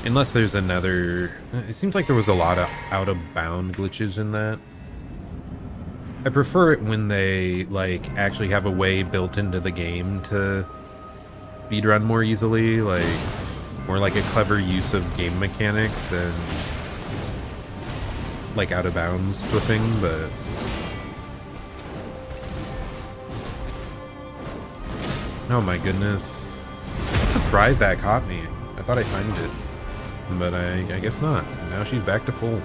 Unless there's another... It seems like there was a lot of out-of-bound glitches in that. I prefer it when they, like, actually have a way built into the game to speedrun more easily, like, more like a clever use of game mechanics than, like, out-of-bounds flipping, but... Oh my goodness. I'm surprised that caught me. I thought I timed it. But I guess not. Now she's back to full.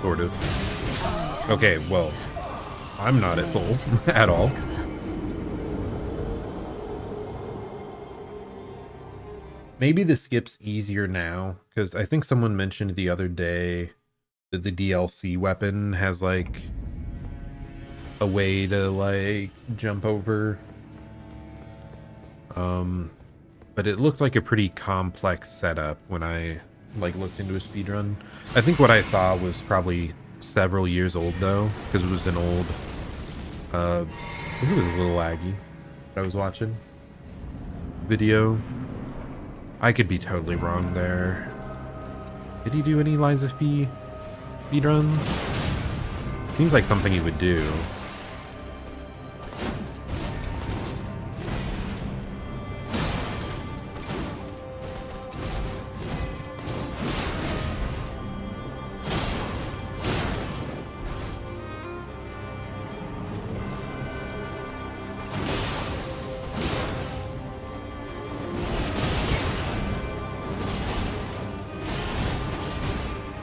Sort of. Okay, well, I'm not at full at all. Maybe the skip's easier now, because I think someone mentioned the other day that the DLC weapon has, like, a way to, like, jump over. But it looked like a pretty complex setup when I, like, looked into a speedrun. I think what I saw was probably several years old, though, because it was an old, I think it was a little laggy that I was watching video. I could be totally wrong there. Did he do any Lies of P speedruns? Seems like something he would do.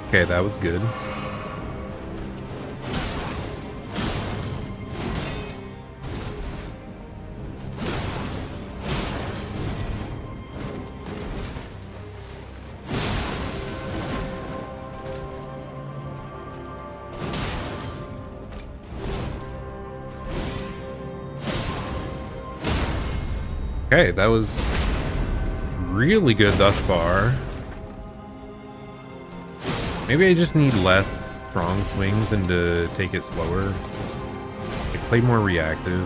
Okay, that was good. Okay, that was really good thus far. Maybe I just need less strong swings and to take it slower. Like, play more reactive.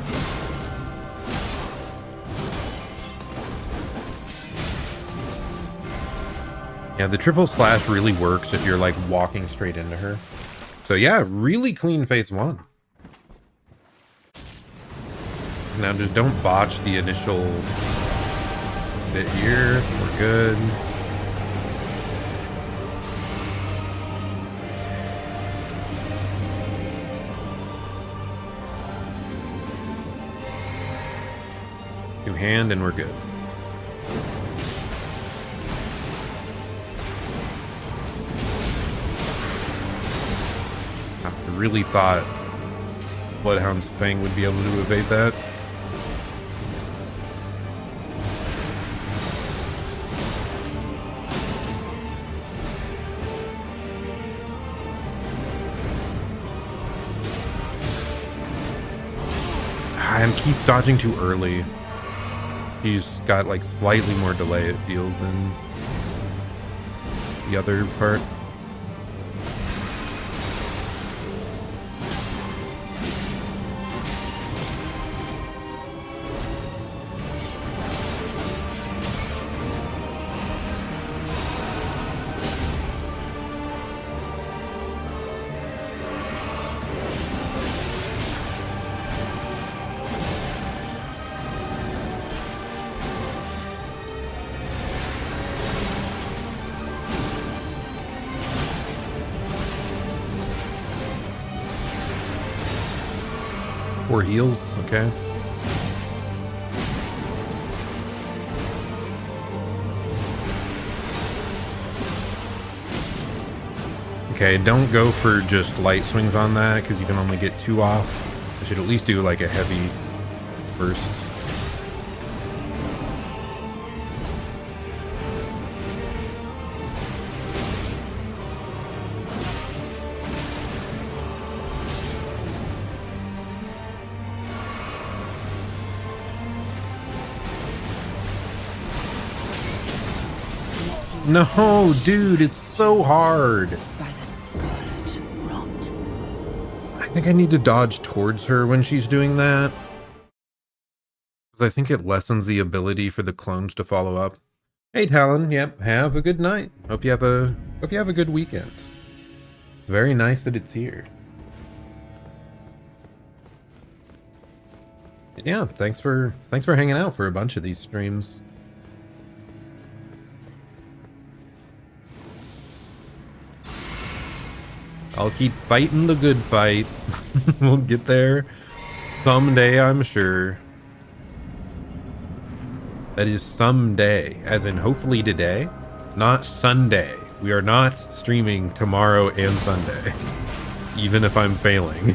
Yeah, the triple slash really works if you're, like, walking straight into her. So yeah, really clean phase one. Now just don't botch the initial bit here. We're good. Hand and we're good. I really thought Bloodhound's Fang would be able to evade that. I keep dodging too early. He's got, like, slightly more delay, it feels, than the other part. Four heals, okay. Okay, don't go for just light swings on that, because you can only get 2 off. I should at least do, like, a heavy first. No, dude, it's so hard. By the scarlet rot. I think I need to dodge towards her when she's doing that. 'Cause I think it lessens the ability for the clones to follow up. Hey Talon, yep, have a good night. Hope you have a good weekend. It's very nice that it's here. Yeah, thanks for hanging out for a bunch of these streams. I'll keep fighting the good fight. We'll get there someday, I'm sure. That is someday, as in hopefully today, not Sunday. We are not streaming tomorrow and Sunday, even if I'm failing,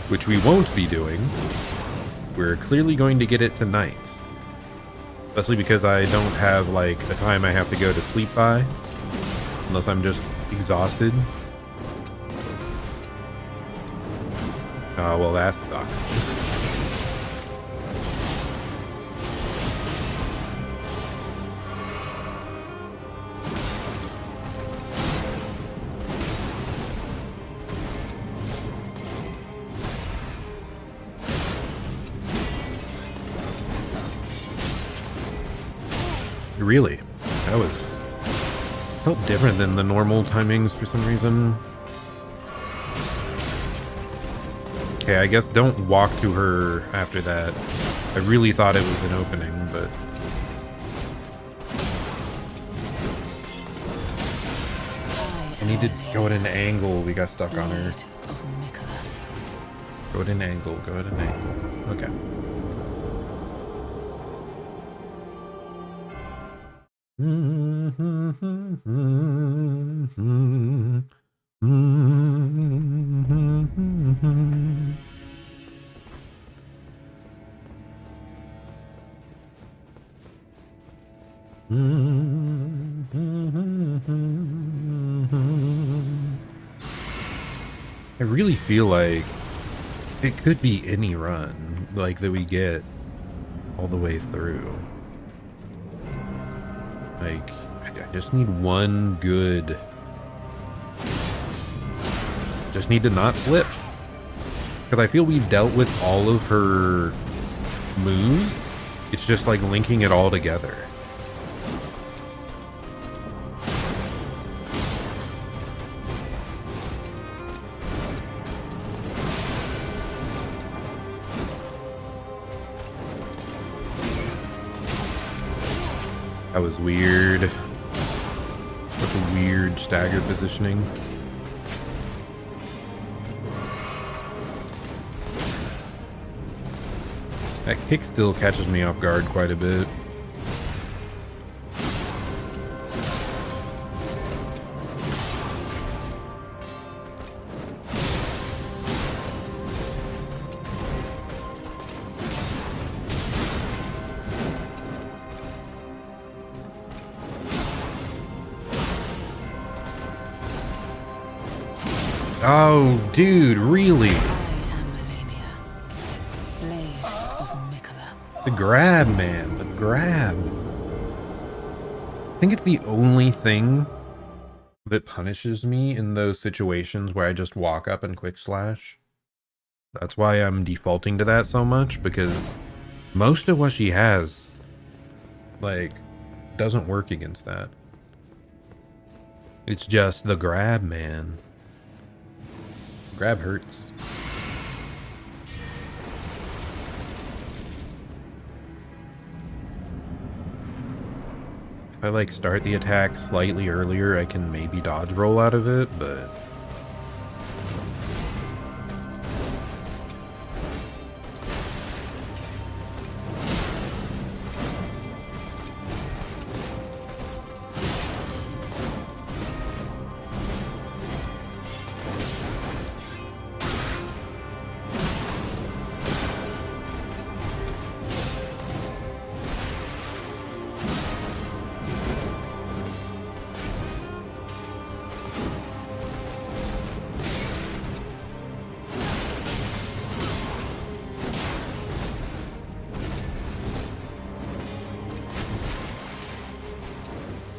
which we won't be doing. We're clearly going to get it tonight, especially because I don't have like a time I have to go to sleep by, unless I'm just exhausted. Oh, well, that sucks. Really? That felt different than the normal timings for some reason. Okay, I guess don't walk to her after that. I really thought it was an opening, but... I need to go at an angle. We got stuck on her. Go at an angle, go at an angle. Okay. I really feel like it could be any run, like, that we get all the way through. Like, I just need one good... Just need to not slip. Because I feel we've dealt with all of her moves. It's just like linking it all together. That was weird. Such a weird stagger positioning. That kick still catches me off guard quite a bit. Oh, dude, really? I am Malenia, blade of Mikola. The grab, man. The grab. I think it's the only thing that punishes me in those situations where I just walk up and quick slash. That's why I'm defaulting to that so much, because most of what she has, like, doesn't work against that. It's just the grab, man. Grab hurts. If I like start the attack slightly earlier, I can maybe dodge roll out of it, but...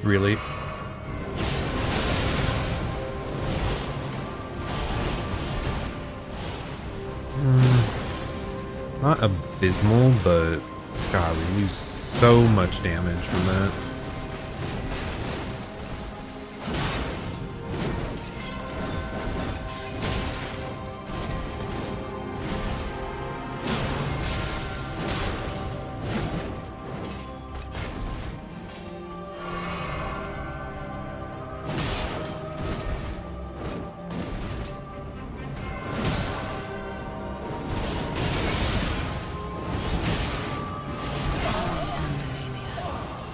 Really? Not abysmal, but God, we lose so much damage from that.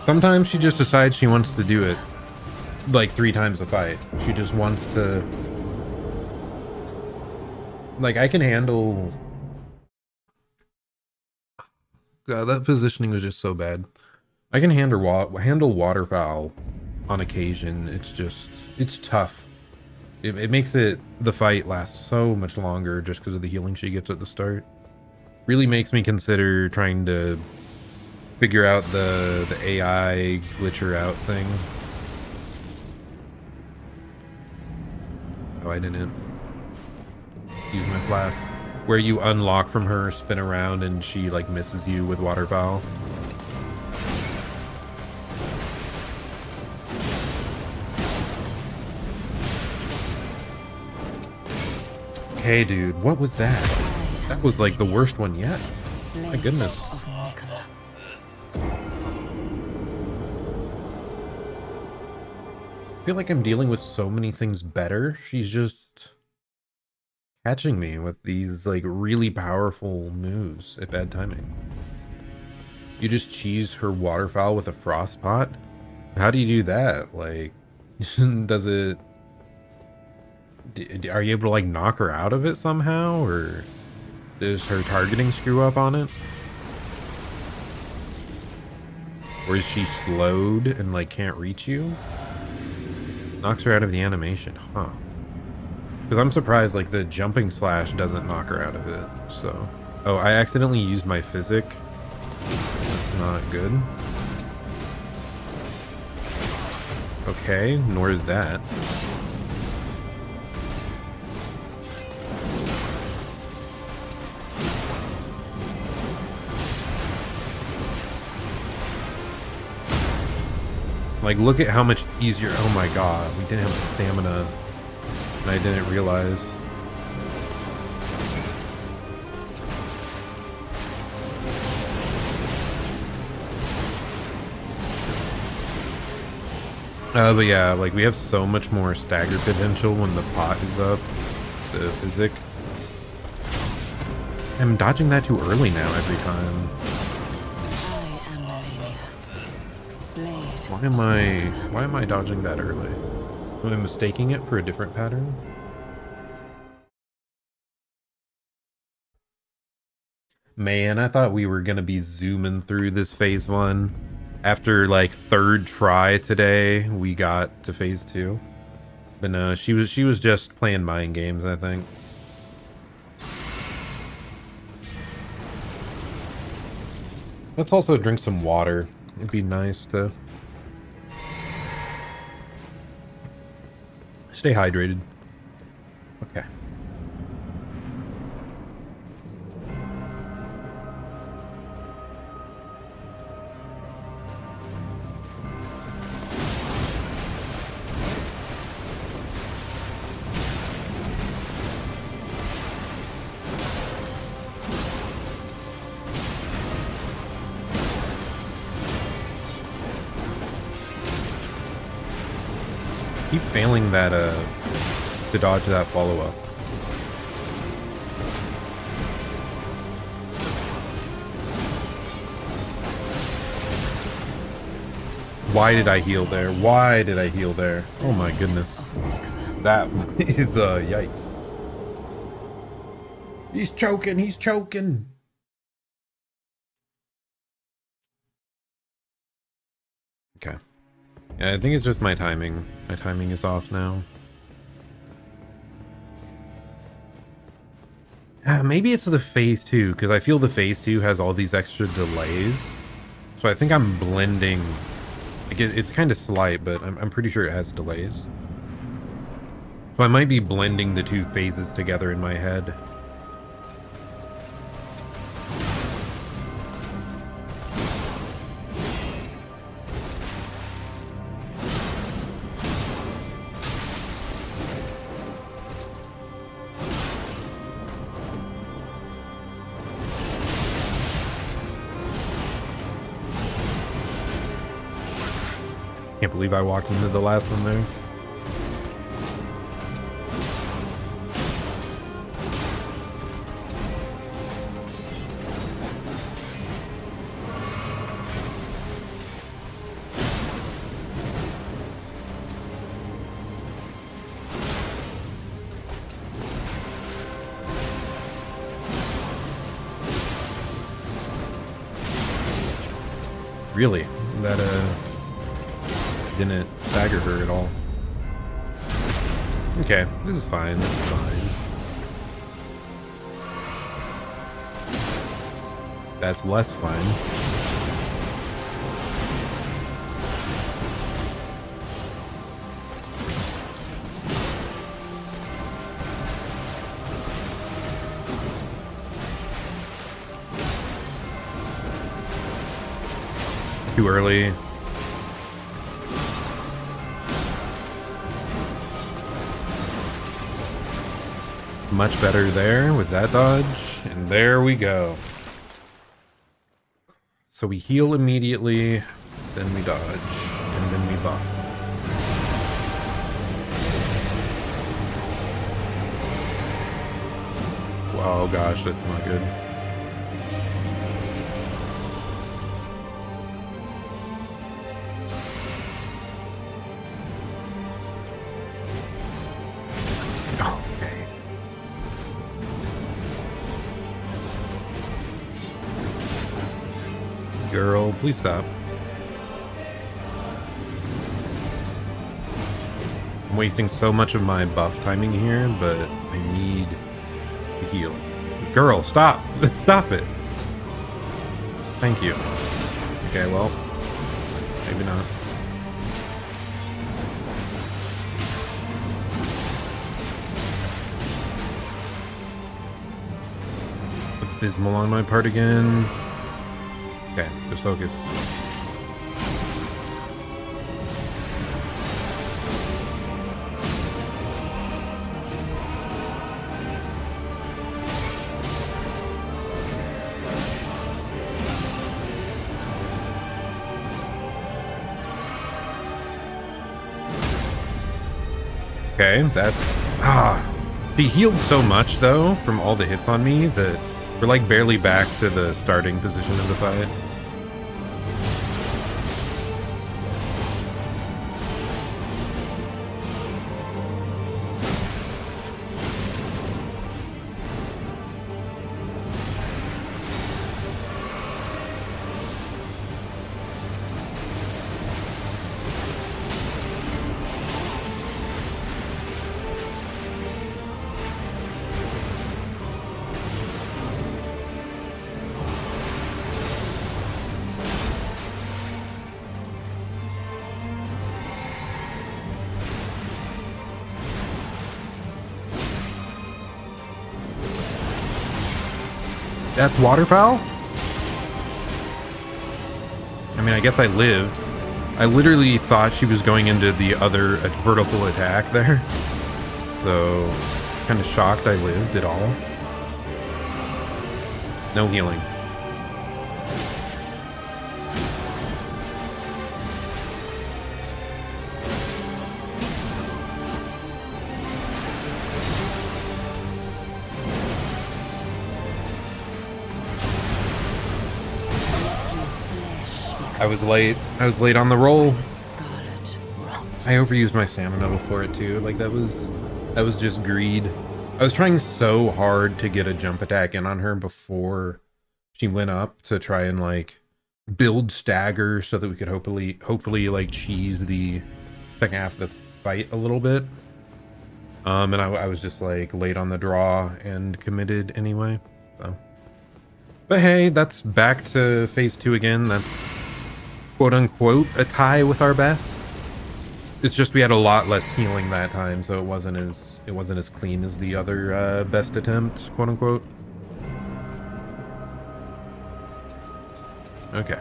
Sometimes she just decides she wants to do it like 3 times a fight. She just wants to... Like, I can handle... God, that positioning was just so bad. I can handle waterfowl on occasion. It's just... It's tough. It makes the fight last so much longer just because of the healing she gets at the start. Really makes me consider trying to figure out the AI glitcher out thing. Oh, I didn't use my flask. Where you unlock from her, spin around, and she like misses you with waterfowl. Okay, dude, what was that? That was like the worst one yet. My goodness. I feel like I'm dealing with so many things better. She's just catching me with these like really powerful moves at bad timing. You just cheese her waterfowl with a frost pot? How do you do that? Like, does it... Are you able to like knock her out of it somehow? Or does her targeting screw up on it? Or is she slowed and like can't reach you? Knocks her out of the animation, huh? Because I'm surprised like the jumping slash doesn't knock her out of it, so... Oh, I accidentally used my physic. That's not good. Okay, nor is that. Like, look at how much easier... Oh my god, we didn't have stamina. And I didn't realize. But yeah, like, we have so much more stagger potential when the pot is up. The physic. I'm dodging that too early now every time. Why am I dodging that early? Am I mistaking it for a different pattern? Man, I thought we were gonna be zooming through this phase 1. After like 3rd try today, we got to phase 2. But no, she was just playing mind games, I think. Let's also drink some water. It'd be nice to stay hydrated. Okay. Keep failing that to dodge that follow-up. Why did I heal there? Why did I heal there? Oh my goodness. That is yikes. He's choking, he's choking. Okay. Yeah, I think it's just my timing. My timing is off now. Maybe it's the phase 2, because I feel the phase 2 has all these extra delays. So I think I'm blending. Like it's kind of slight, but I'm pretty sure it has delays. So I might be blending the 2 phases together in my head. Can't believe I walked into the last one there. Really? That didn't stagger her at all. Okay, this is fine. This is fine. That's less fine. Too early. Much better there with that dodge. And there we go. So we heal immediately, then we dodge, and then we buff. Oh gosh, that's not good. Girl, please stop. I'm wasting so much of my buff timing here, but I need to heal. Girl, stop! Stop it! Thank you. Okay, well, maybe not. Abysmal on my part again. Okay, just focus. Okay, that's... He healed so much, though, from all the hits on me, that we're like barely back to the starting position of the fight. That's waterfowl? I mean, I guess I lived. I literally thought she was going into the other vertical attack there. So, kind of shocked I lived at all. No healing. I was late. I was late on the roll. I overused my stamina before it too. Like that was just greed. I was trying so hard to get a jump attack in on her before she went up to try and like build stagger so that we could hopefully like cheese the second half of the fight a little bit. And I was just like late on the draw and committed anyway. So, but hey, that's back to phase 2 again. That's quote unquote a tie with our best. It's just we had a lot less healing that time, so it wasn't as clean as the other best attempt, quote unquote. Okay.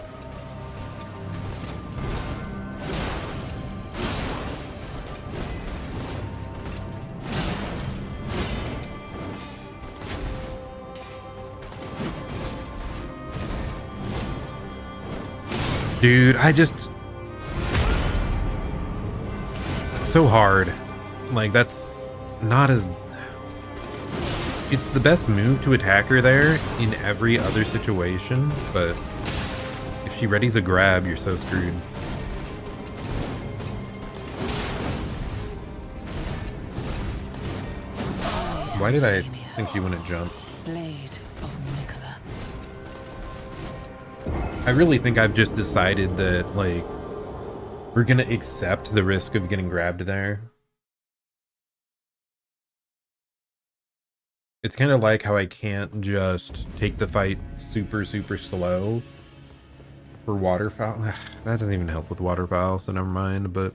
Dude, I just... so hard. Like, that's not as... It's the best move to attack her there in every other situation, but if she readies a grab, you're so screwed. Why did I think she wouldn't jump? Blade of Mikola. I really think I've just decided that, like, we're gonna accept the risk of getting grabbed there. It's kind of like how I can't just take the fight super slow for waterfowl. That doesn't even help with waterfowl, so never mind, but...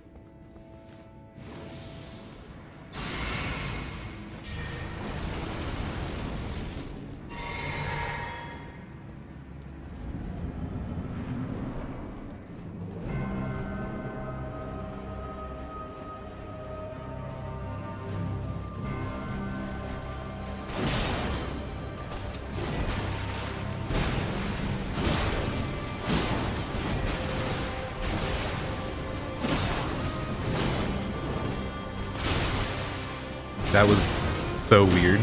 That was so weird.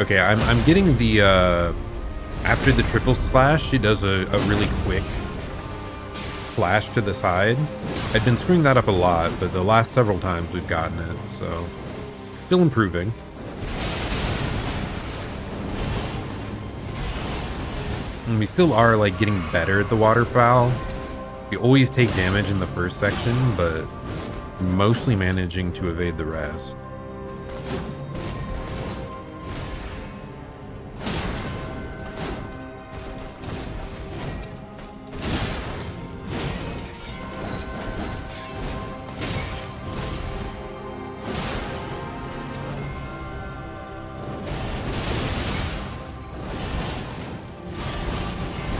Okay, I'm getting the after the triple slash, she does a really quick flash to the side. I've been screwing that up a lot, but the last several times we've gotten it, so still improving. And we still are like getting better at the waterfowl. We always take damage in the first section, but mostly managing to evade the rest.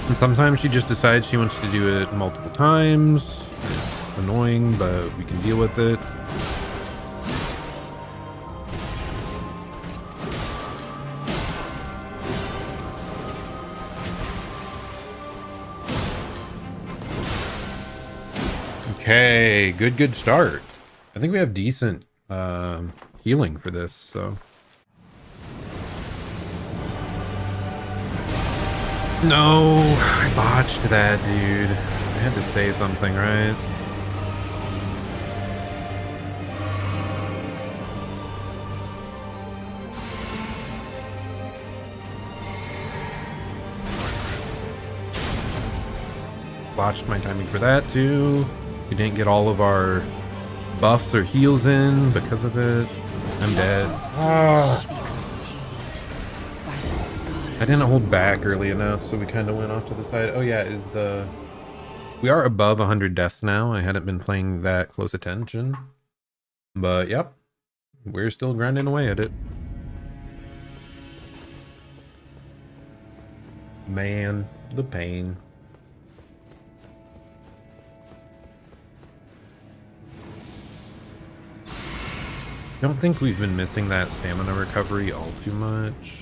And sometimes she just decides she wants to do it multiple times. It's annoying, but we can deal with it. Okay, good start. I think we have decent healing for this, so... No, I botched that, dude. I had to say something, right? Botched my timing for that, too. We didn't get all of our buffs or heals in because of it. I'm dead. Oh. I didn't hold back early enough, so we kind of went off to the side. Oh yeah, we are above 100 deaths now. I hadn't been playing that close attention. But yep, we're still grinding away at it. Man, the pain. I don't think we've been missing that stamina recovery all too much.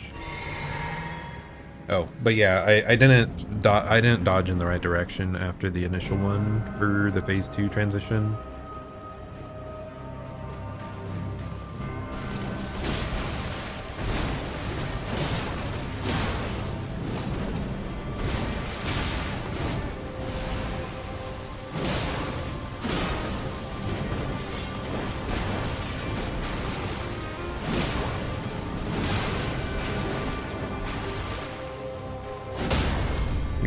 Oh, but yeah, I didn't dodge in the right direction after the initial one for the phase 2 transition.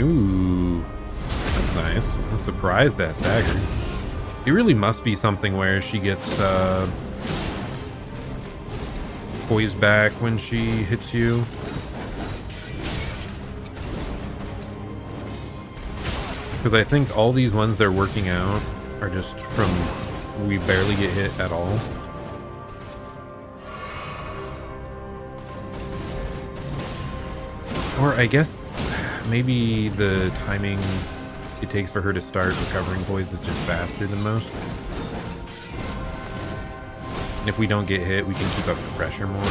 Ooh, that's nice. I'm surprised that staggered. It really must be something where she gets poise back when she hits you. Because I think all these ones they're working out are just from we barely get hit at all. Or I guess maybe the timing it takes for her to start recovering poise is just faster than most. And if we don't get hit, we can keep up the pressure more.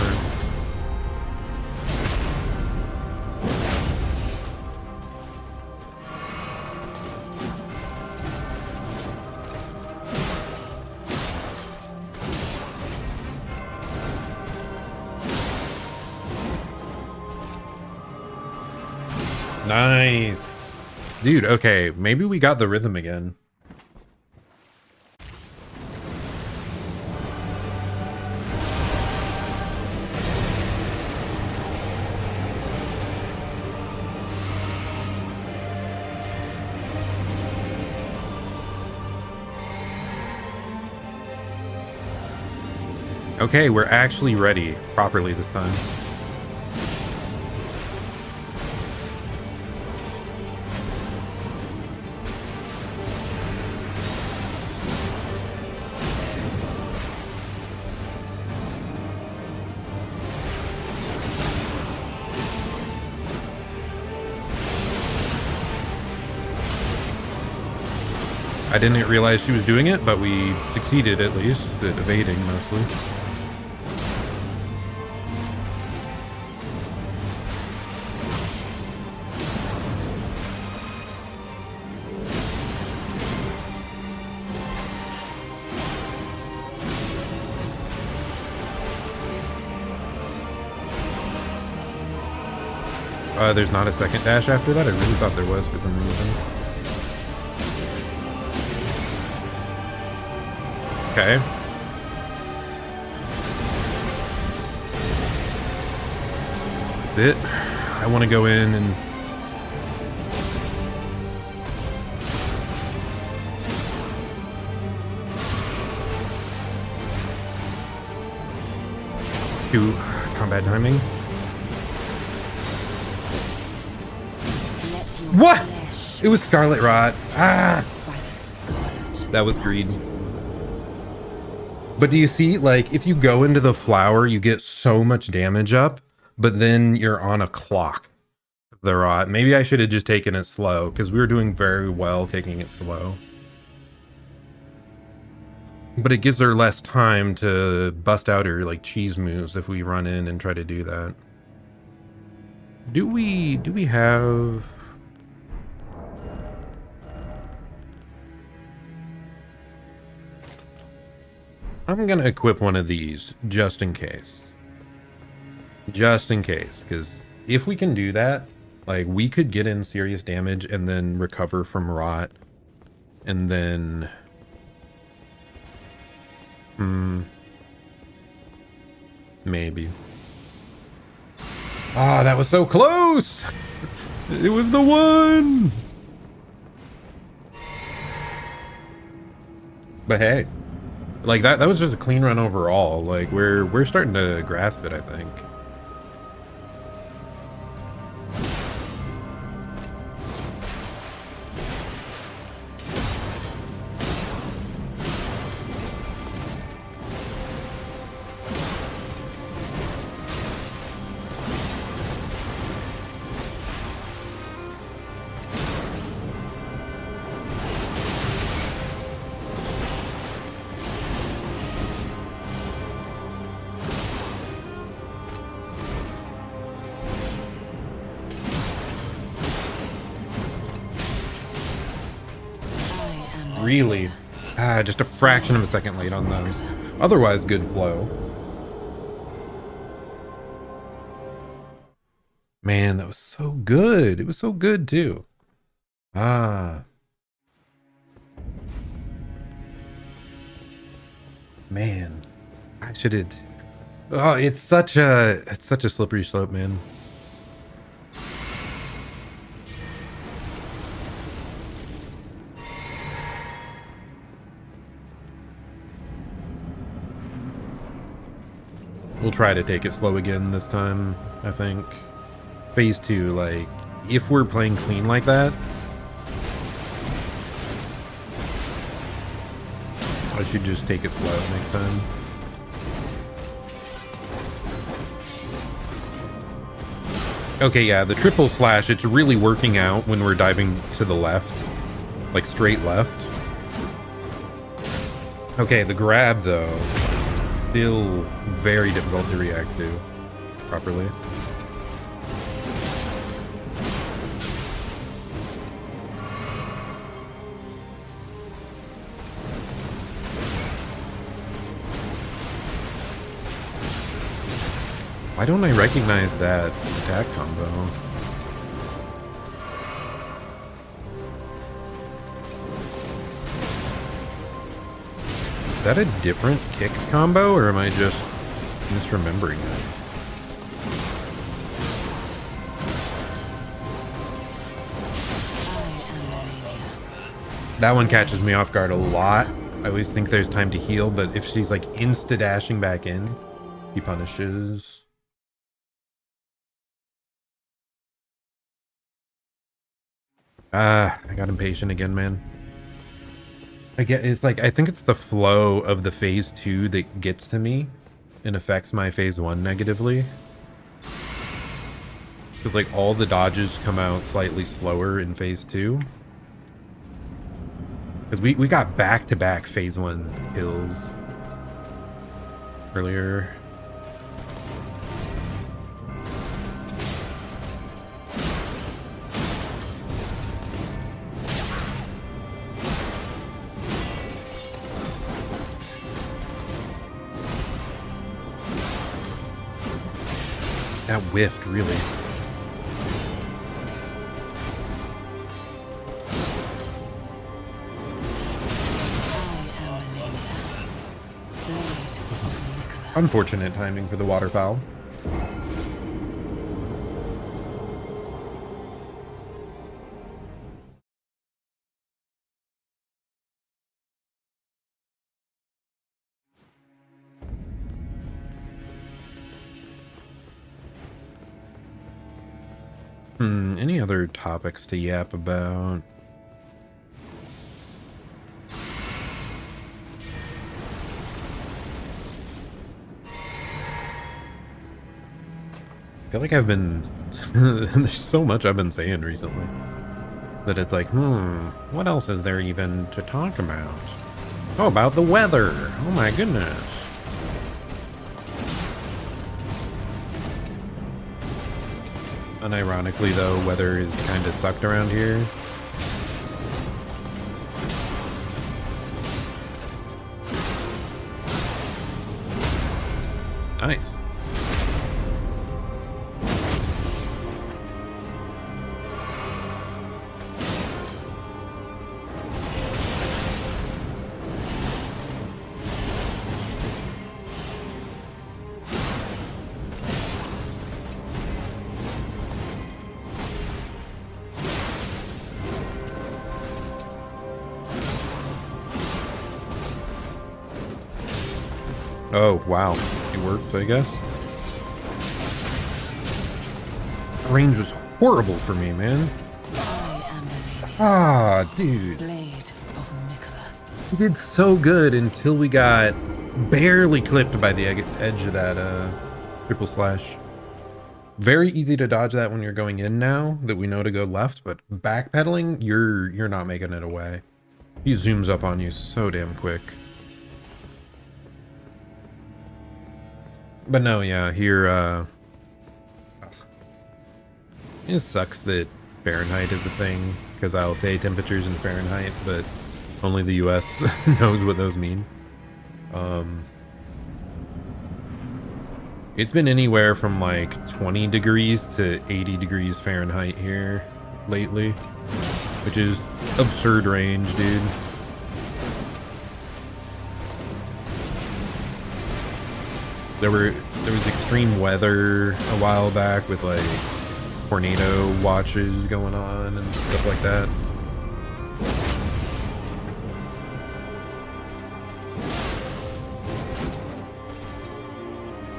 Nice. Dude, okay, maybe we got the rhythm again. Okay, we're actually ready properly this time. I didn't realize she was doing it, but we succeeded at least at evading mostly. There's not a second dash after that? I really thought there was for some reason. Okay. That's it. I want to go in and... do combat timing. What? It was Scarlet Rot. Ah! That was greed. But do you see, like, if you go into the flower, you get so much damage up, but then you're on a clock. The rot. Maybe I should have just taken it slow, because we were doing very well taking it slow. But it gives her less time to bust out her, like, cheese moves if we run in and try to do that. Do we have... I'm gonna equip one of these just in case. Just in case, because if we can do that, like, we could get in serious damage and then recover from rot. And then... maybe. Ah, that was so close! It was the one! But hey. Like, that was just a clean run overall. Like, we're starting to grasp it, I think. Really? Just a fraction of a second late on those. Otherwise, good flow. Man, that was so good. It was so good, too. Ah. Man. I should have... Oh, it's such a slippery slope, man. We'll try to take it slow again this time, I think. Phase 2, like, if we're playing clean like that, I should just take it slow next time. Okay, yeah, the triple slash, it's really working out when we're diving to the left. Like, straight left. Okay, the grab, though, still very difficult to react to properly. Why don't I recognize that attack combo? that a different kick combo, or am I just misremembering it? That one catches me off guard a lot. I always think there's time to heal, but if she's like insta-dashing back in, he punishes. I got impatient again, man. It's like, I think it's the flow of the phase 2 that gets to me and affects my phase 1 negatively. Because like all the dodges come out slightly slower in phase 2. Because we got back-to-back phase 1 kills earlier. That whiffed, really. Unfortunate timing for the waterfowl. Any other topics to yap about? I feel like I've been... there's so much I've been saying recently that it's like, what else is there even to talk about? Oh, about the weather. Oh my goodness. Unironically, though, weather is kind of sucked around here. Nice. Oh, wow. It worked, I guess. The range was horrible for me, man. Ah, dude. We did so good until we got barely clipped by the edge of that triple slash. Very easy to dodge that when you're going in now that we know to go left, but backpedaling, you're not making it away. He zooms up on you so damn quick. But no, yeah, here, it sucks that Fahrenheit is a thing, because I'll say temperatures in Fahrenheit, but only the US knows what those mean. It's been anywhere from like 20 degrees to 80 degrees Fahrenheit here lately, which is absurd range, dude. There was extreme weather a while back with like tornado watches going on and stuff like that.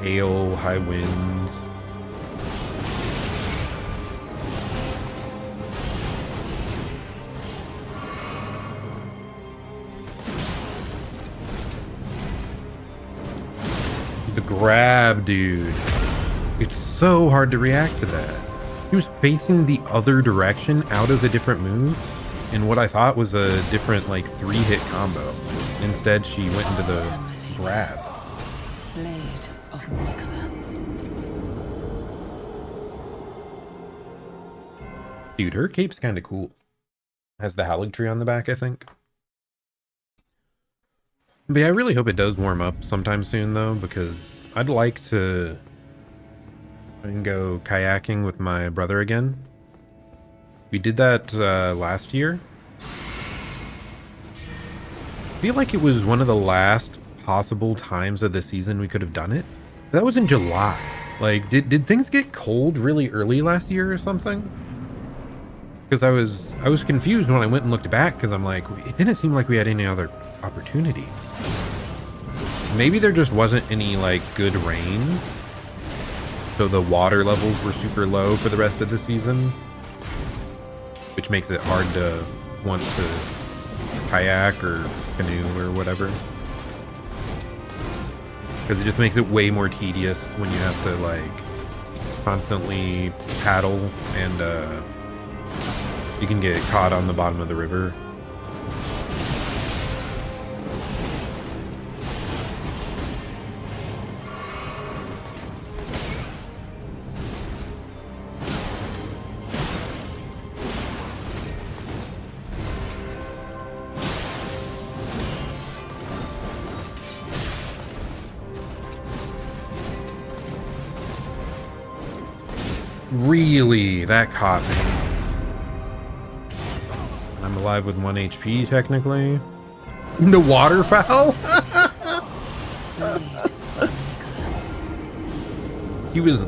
Hail, high winds. The grab, dude. It's so hard to react to that. He was facing the other direction out of a different move in what I thought was a different, like, 3-hit combo. Instead, she went into the grab. Blade of Mikola. Dude, her cape's kind of cool. Has the Halig tree on the back, I think. But yeah, I really hope it does warm up sometime soon, though, because I'd like to go kayaking with my brother again. We did that last year. feel like it was one of the last possible times of the season we could have done it. That was in July. Like, did things get cold really early last year or something? Because I was confused when I went and looked back, because I'm like, it didn't seem like we had any other opportunities. Maybe there just wasn't any like good rain, so the water levels were super low for the rest of the season, which makes it hard to want to kayak or canoe or whatever. Because it just makes it way more tedious when you have to like constantly paddle, and you can get caught on the bottom of the river. Really? That caught me. I'm alive with 1 HP, technically. The waterfowl? He was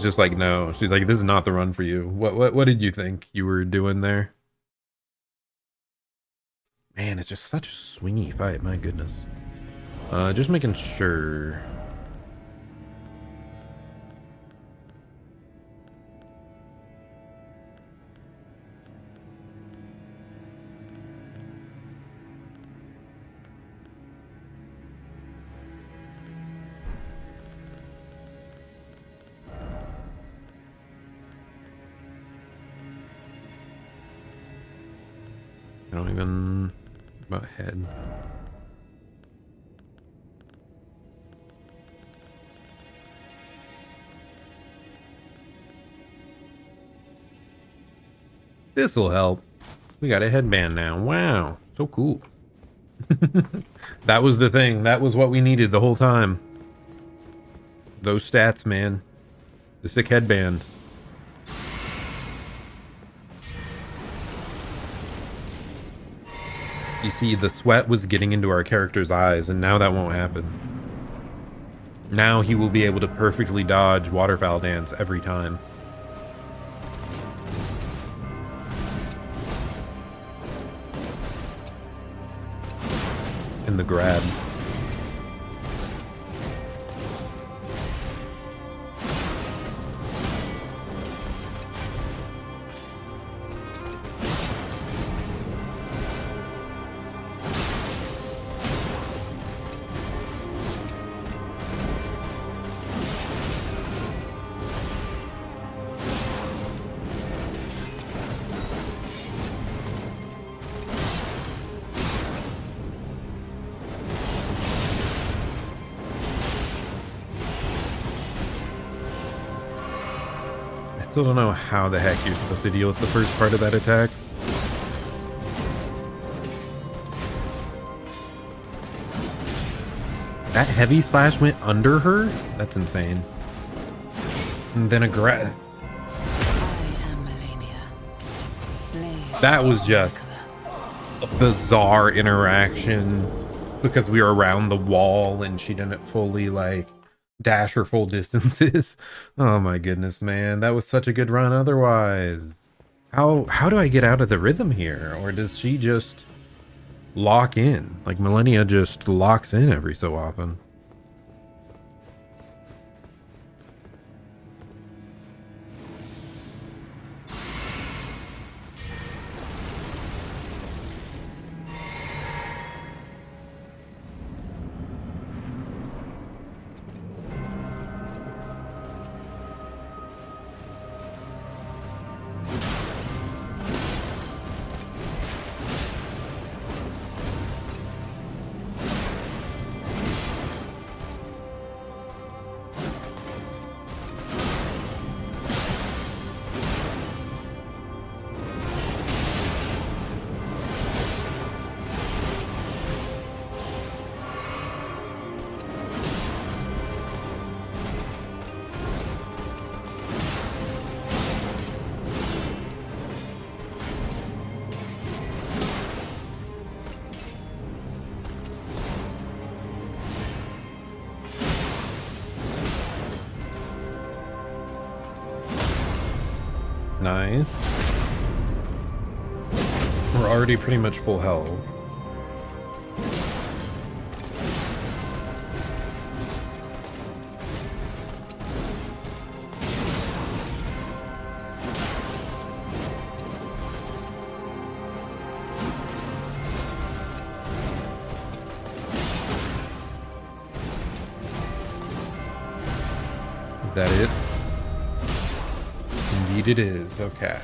just like, no. She's like, this is not the run for you. What did you think you were doing there? Man, it's just such a swingy fight, my goodness. Just making sure. I don't even about head. This'll help. We got a headband now. Wow, so cool. That was the thing. That was what we needed the whole time. Those stats, man. The sick headband. You see, the sweat was getting into our character's eyes, and now that won't happen. Now he will be able to perfectly dodge waterfowl dance every time. And the grab. I still don't know how the heck you're supposed to deal with the first part of that attack. That heavy slash went under her? That's insane. And then a grab. I am Malenia. That was just a bizarre interaction because we were around the wall and she didn't fully like dash her full distances. Oh my goodness, man. That was such a good run otherwise. How do I get out of the rhythm here? Or does she just lock in? Like Malenia just locks in every so often. Nice. We're already pretty much full health. Is that it? Indeed it is. Okay.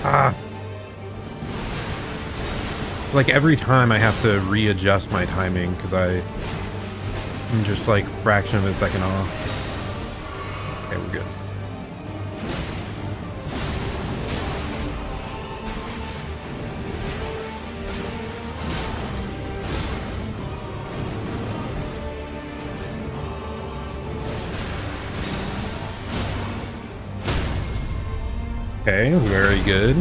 Ah. Like every time I have to readjust my timing because I'm just like fraction of a second off. Okay, we're good. Okay, very good.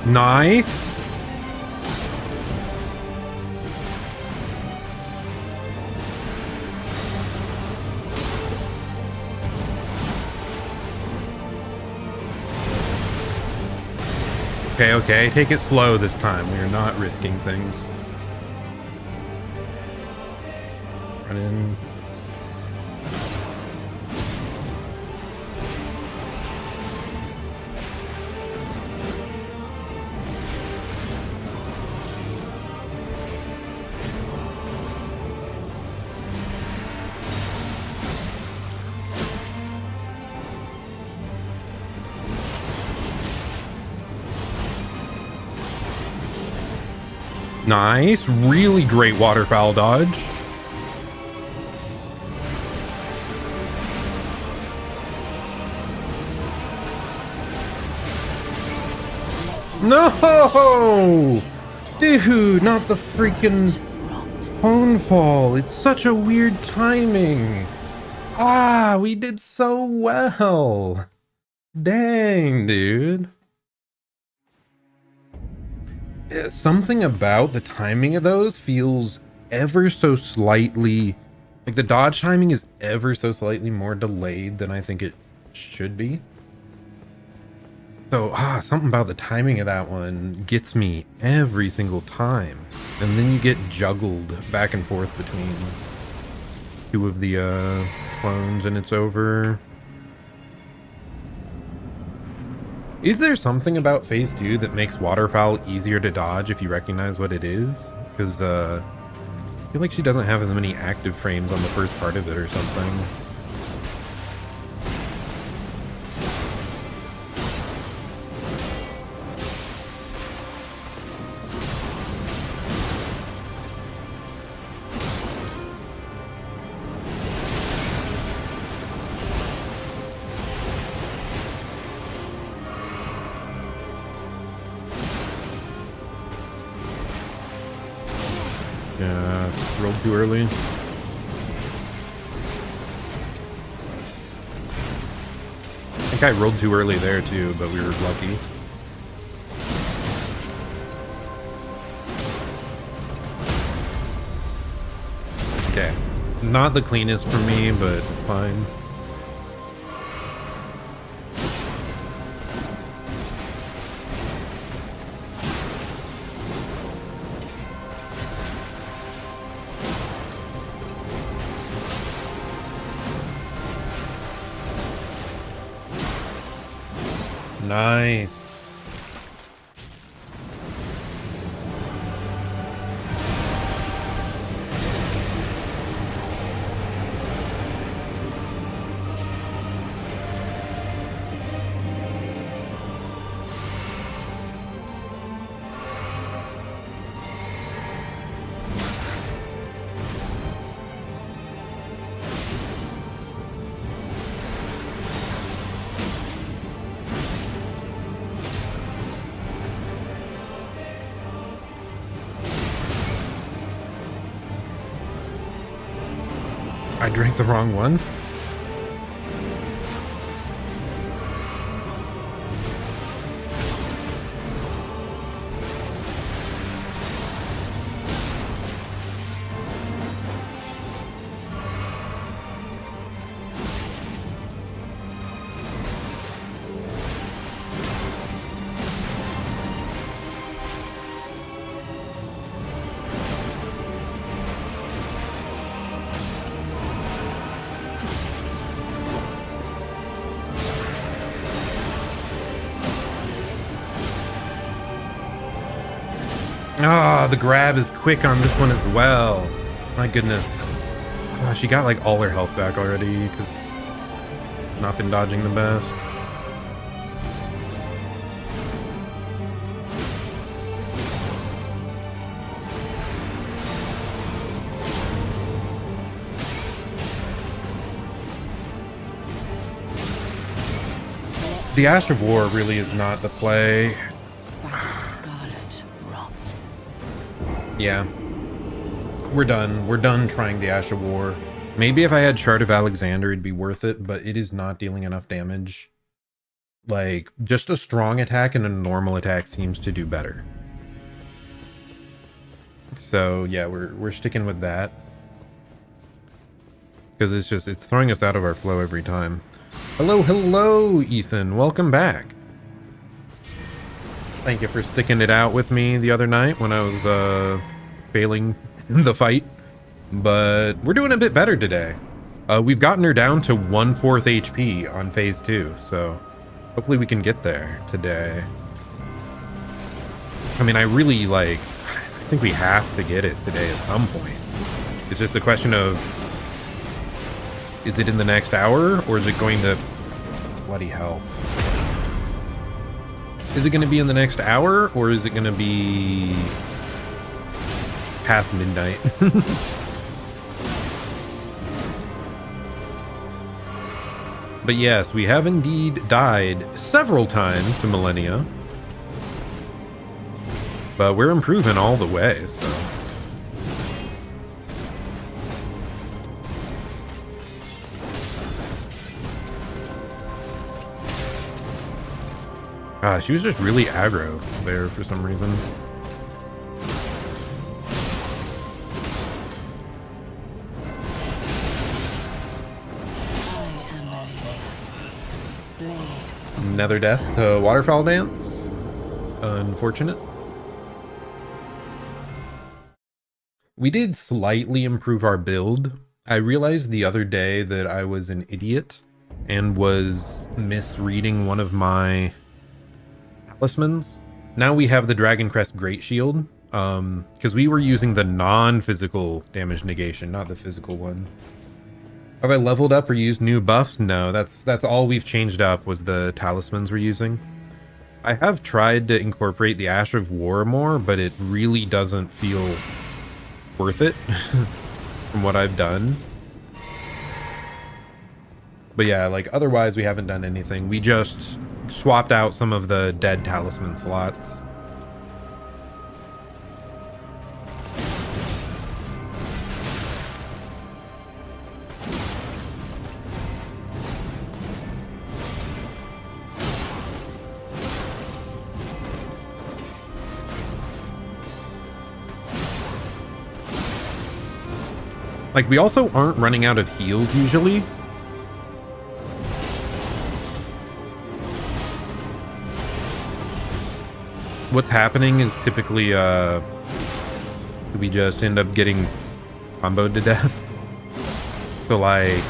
Nice. Okay, okay. Take it slow this time. We are not risking things. Run in. Nice. Really great waterfowl dodge. No! Dude, not the freaking phone fall. It's such a weird timing. Ah, we did so well. Dang, dude. Something about the timing of those feels ever so slightly, like the dodge timing is ever so slightly more delayed than I think it should be. So something about the timing of that one gets me every single time, and then you get juggled back and forth between two of the clones and it's over. Is there something about phase 2 that makes waterfowl easier to dodge if you recognize what it is? Because I feel like she doesn't have as many active frames on the first part of it or something. Yeah, rolled too early. I think I rolled too early there too, but we were lucky. Okay, not the cleanest for me, but it's fine. Nice. I drank the wrong one. Ah, the grab is quick on this one as well. My goodness. Oh, she got like all her health back already because not been dodging the best. The Ash of War really is not the play. Yeah. We're done. We're done trying the Ash of War. Maybe if I had Shard of Alexander, it'd be worth it, but it is not dealing enough damage. Like, just a strong attack and a normal attack seems to do better. So, yeah, we're sticking with that. Because it's throwing us out of our flow every time. Hello, Ethan. Welcome back. Thank you for sticking it out with me the other night when I was failing the fight. But we're doing a bit better today. We've gotten her down to 1/4 HP on phase 2, so hopefully we can get there today. I mean, I think we have to get it today at some point. It's just a question of, is it in the next hour, or is it going to... Bloody hell. Is it going to be in the next hour, or is it going to be past midnight? But yes, we have indeed died several times to Malenia. But we're improving all the way, so... She was just really aggro there for some reason. Another death to Waterfowl Dance. Unfortunate. We did slightly improve our build. I realized the other day that I was an idiot and was misreading one of my talismans. Now we have the Dragon Crest Great Shield, because we were using the non-physical damage negation, not the physical one. Have I leveled up or used new buffs? No, that's all we've changed up was the talismans we're using. I have tried to incorporate the Ash of War more, but it really doesn't feel worth it from what I've done. But yeah, like otherwise we haven't done anything. We just swapped out some of the dead talisman slots. Like, we also aren't running out of heals usually. What's happening is typically we just end up getting comboed to death. So like,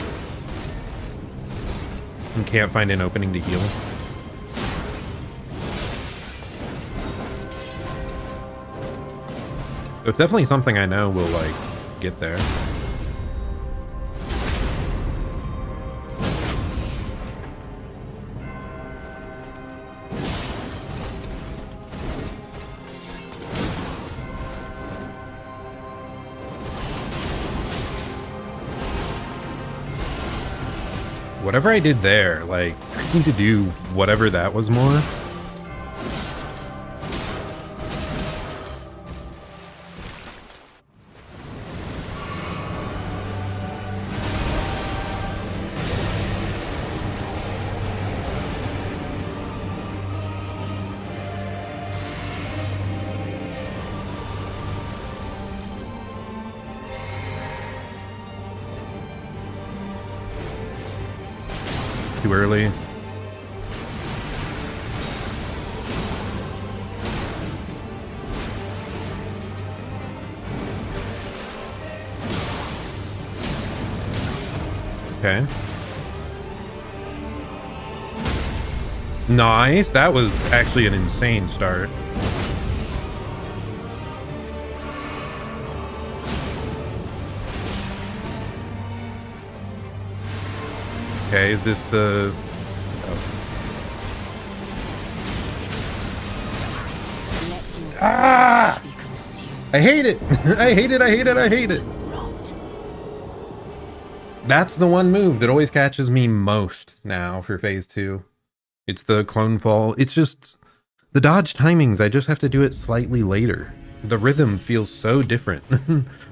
we can't find an opening to heal. So it's definitely something I know will like get there. Whatever I did there, like, I need to do whatever that was more. too early. Okay. Nice. That was actually an insane start. Okay, is this the... Oh. Ah! I hate it! I hate it, I hate it, I hate it! That's the one move that always catches me most now for phase 2. It's the clone fall. It's just... the dodge timings, I just have to do it slightly later. The rhythm feels so different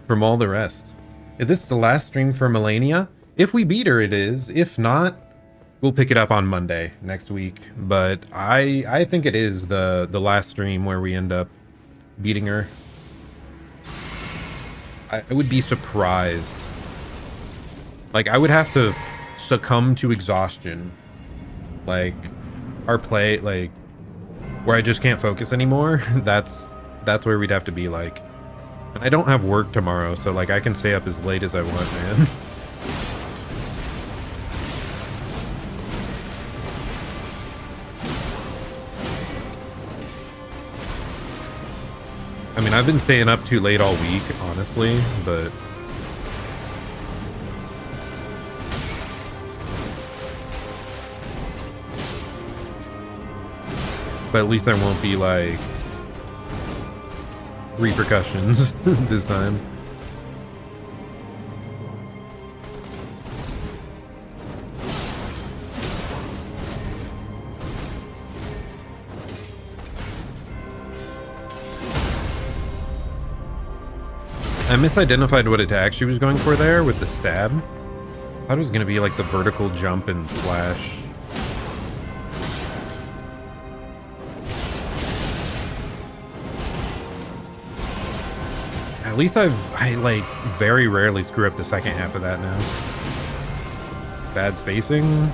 from all the rest. Is this the last stream for Malenia? If we beat her, it is. If not, we'll pick it up on Monday next week. But I think it is the last stream where we end up beating her. I would be surprised. Like, I would have to succumb to exhaustion. Like, our play, like, where I just can't focus anymore. That's where we'd have to be, like. And I don't have work tomorrow, so, like, I can stay up as late as I want, man. I mean, I've been staying up too late all week, honestly, but... but at least there won't be, like, repercussions this time. I misidentified what attack she was going for there with the stab. I thought it was going to be like the vertical jump and slash. At least I like very rarely screw up the second half of that now. Bad spacing.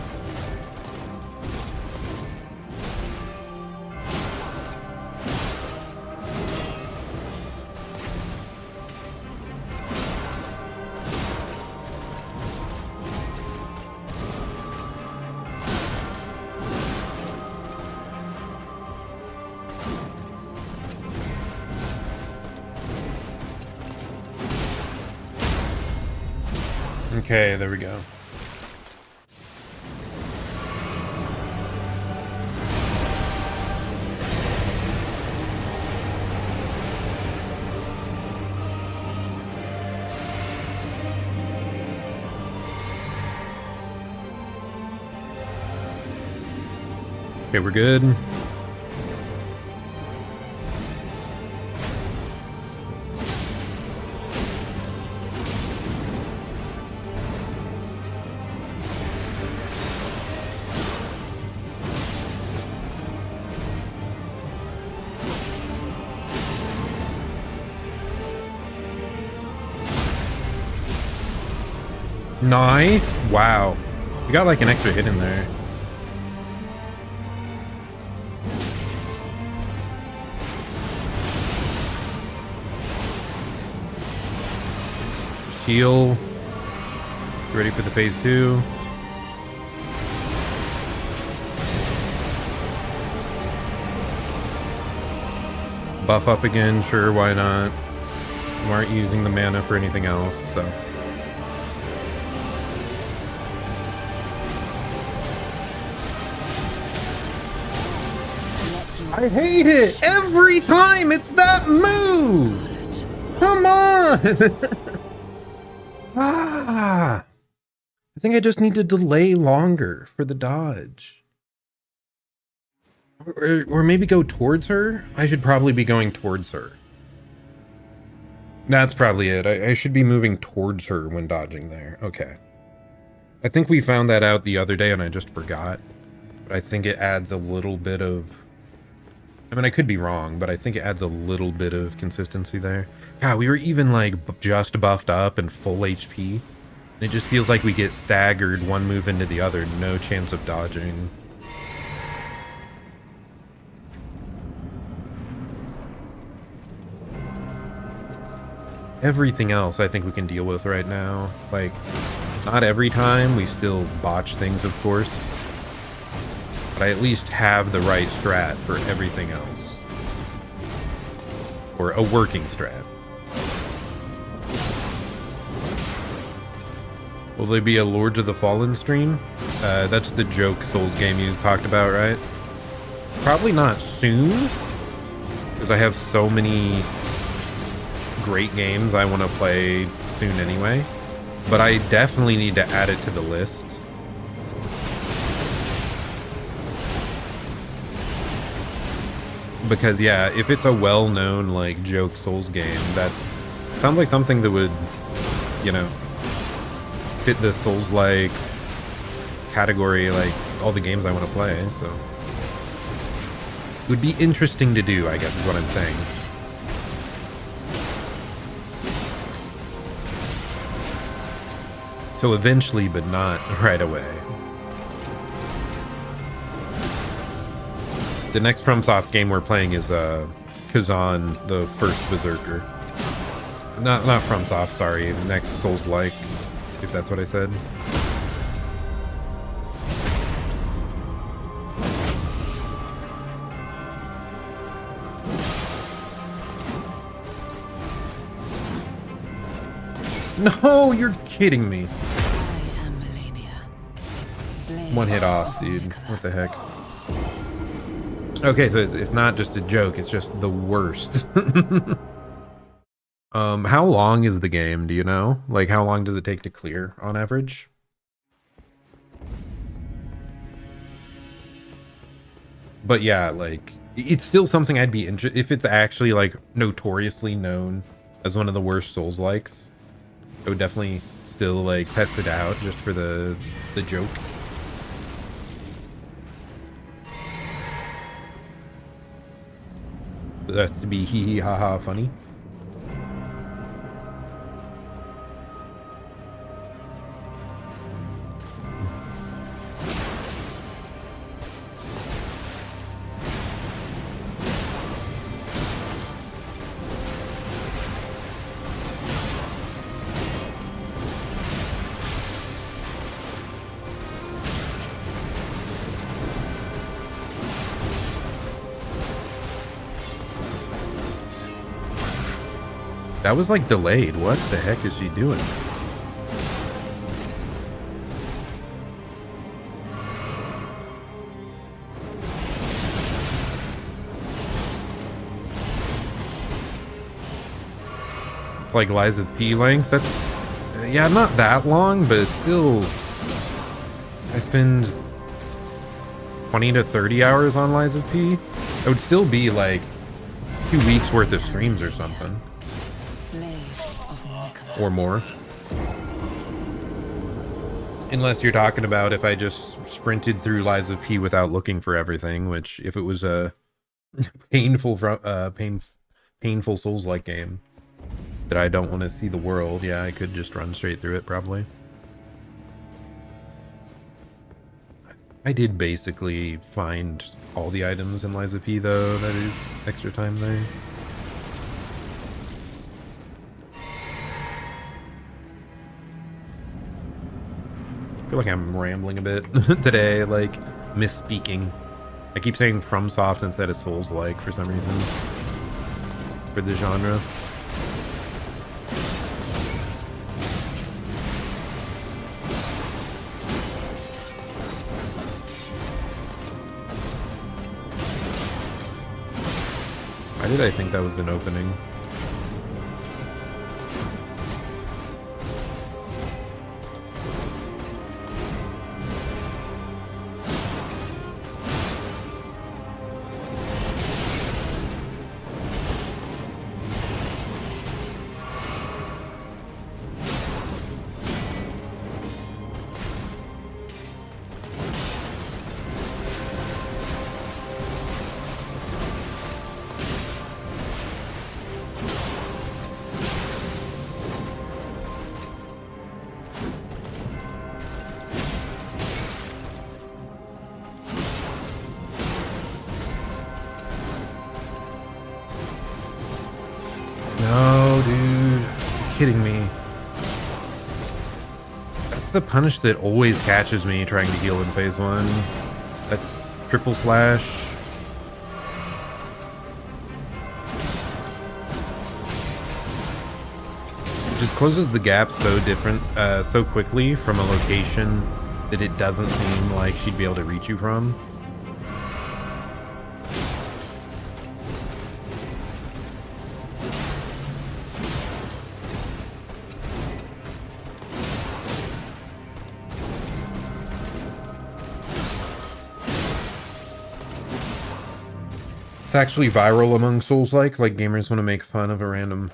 Okay, there we go. Okay, we're good. Nice. Wow. You got like an extra hit in there. Heal. Ready for the phase 2. Buff up again, sure, why not? We aren't using the mana for anything else, so. I hate it! Every time it's that move! Come on! Ah! I think I just need to delay longer for the dodge. Or maybe go towards her? I should probably be going towards her. That's probably it. I should be moving towards her when dodging there. Okay. I think we found that out the other day and I just forgot. But I think it adds a little bit of... I mean, I could be wrong, but I think it adds a little bit of consistency there. God, we were even, like, just buffed up and full HP. It just feels like we get staggered one move into the other, no chance of dodging. Everything else I think we can deal with right now. Like, not every time, we still botch things, of course. But I at least have the right strat for everything else. Or a working strat. Will there be a Lords of the Fallen stream? That's the joke Souls game you talked about, right? Probably not soon. Because I have so many great games I want to play soon anyway. But I definitely need to add it to the list. Because yeah, if it's a well-known like joke Souls game, that sounds like something that would, you know, fit the Souls-like category, like all the games I want to play, so it would be interesting to do, I guess is what I'm saying. So eventually, but not right away. The next FromSoft game we're playing is Kazan, the first Berserker. Not FromSoft, sorry. The next Souls-like, if that's what I said. No, you're kidding me. I am Malenia. One hit off, dude. What the heck? Okay, so it's not just a joke, it's just the worst. How long is the game, do you know? Like, how long does it take to clear on average? But yeah, like, it's still something I'd be interested if it's actually like notoriously known as one of the worst Souls-likes. I would definitely still like test it out just for the joke. That's to be hee hee ha ha funny. That was like delayed. What the heck is she doing? It's like Lies of P length. That's, yeah, not that long, but it's still, I spend 20 to 30 hours on Lies of P. It would still be like 2 weeks worth of streams or something. Or more. Unless you're talking about if I just sprinted through Lies of P without looking for everything, which if it was a painful Souls-like game that I don't want to see the world, yeah, I could just run straight through it probably. I did basically find all the items in Lies of P though. That is extra time there. I feel like I'm rambling a bit today, like misspeaking. I keep saying FromSoft instead of Souls-like for some reason. For the genre. Why did I think that was an opening? kidding me? That's the punish that always catches me trying to heal in phase 1. That's triple slash. It just closes the gap so quickly from a location that it doesn't seem like she'd be able to reach you from. It's actually viral among Souls-like gamers want to make fun of a random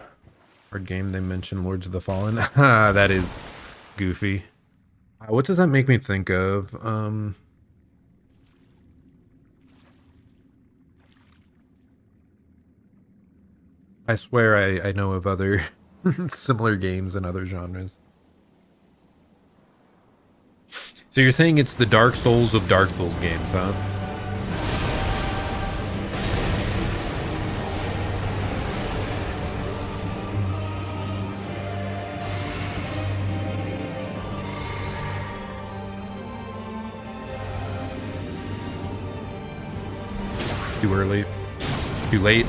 hard game. They mention Lords of the Fallen. That is goofy. What does that make me think of? I swear I know of other similar games in other genres. So you're saying it's the Dark Souls of Dark Souls games, huh? Too early. Too late.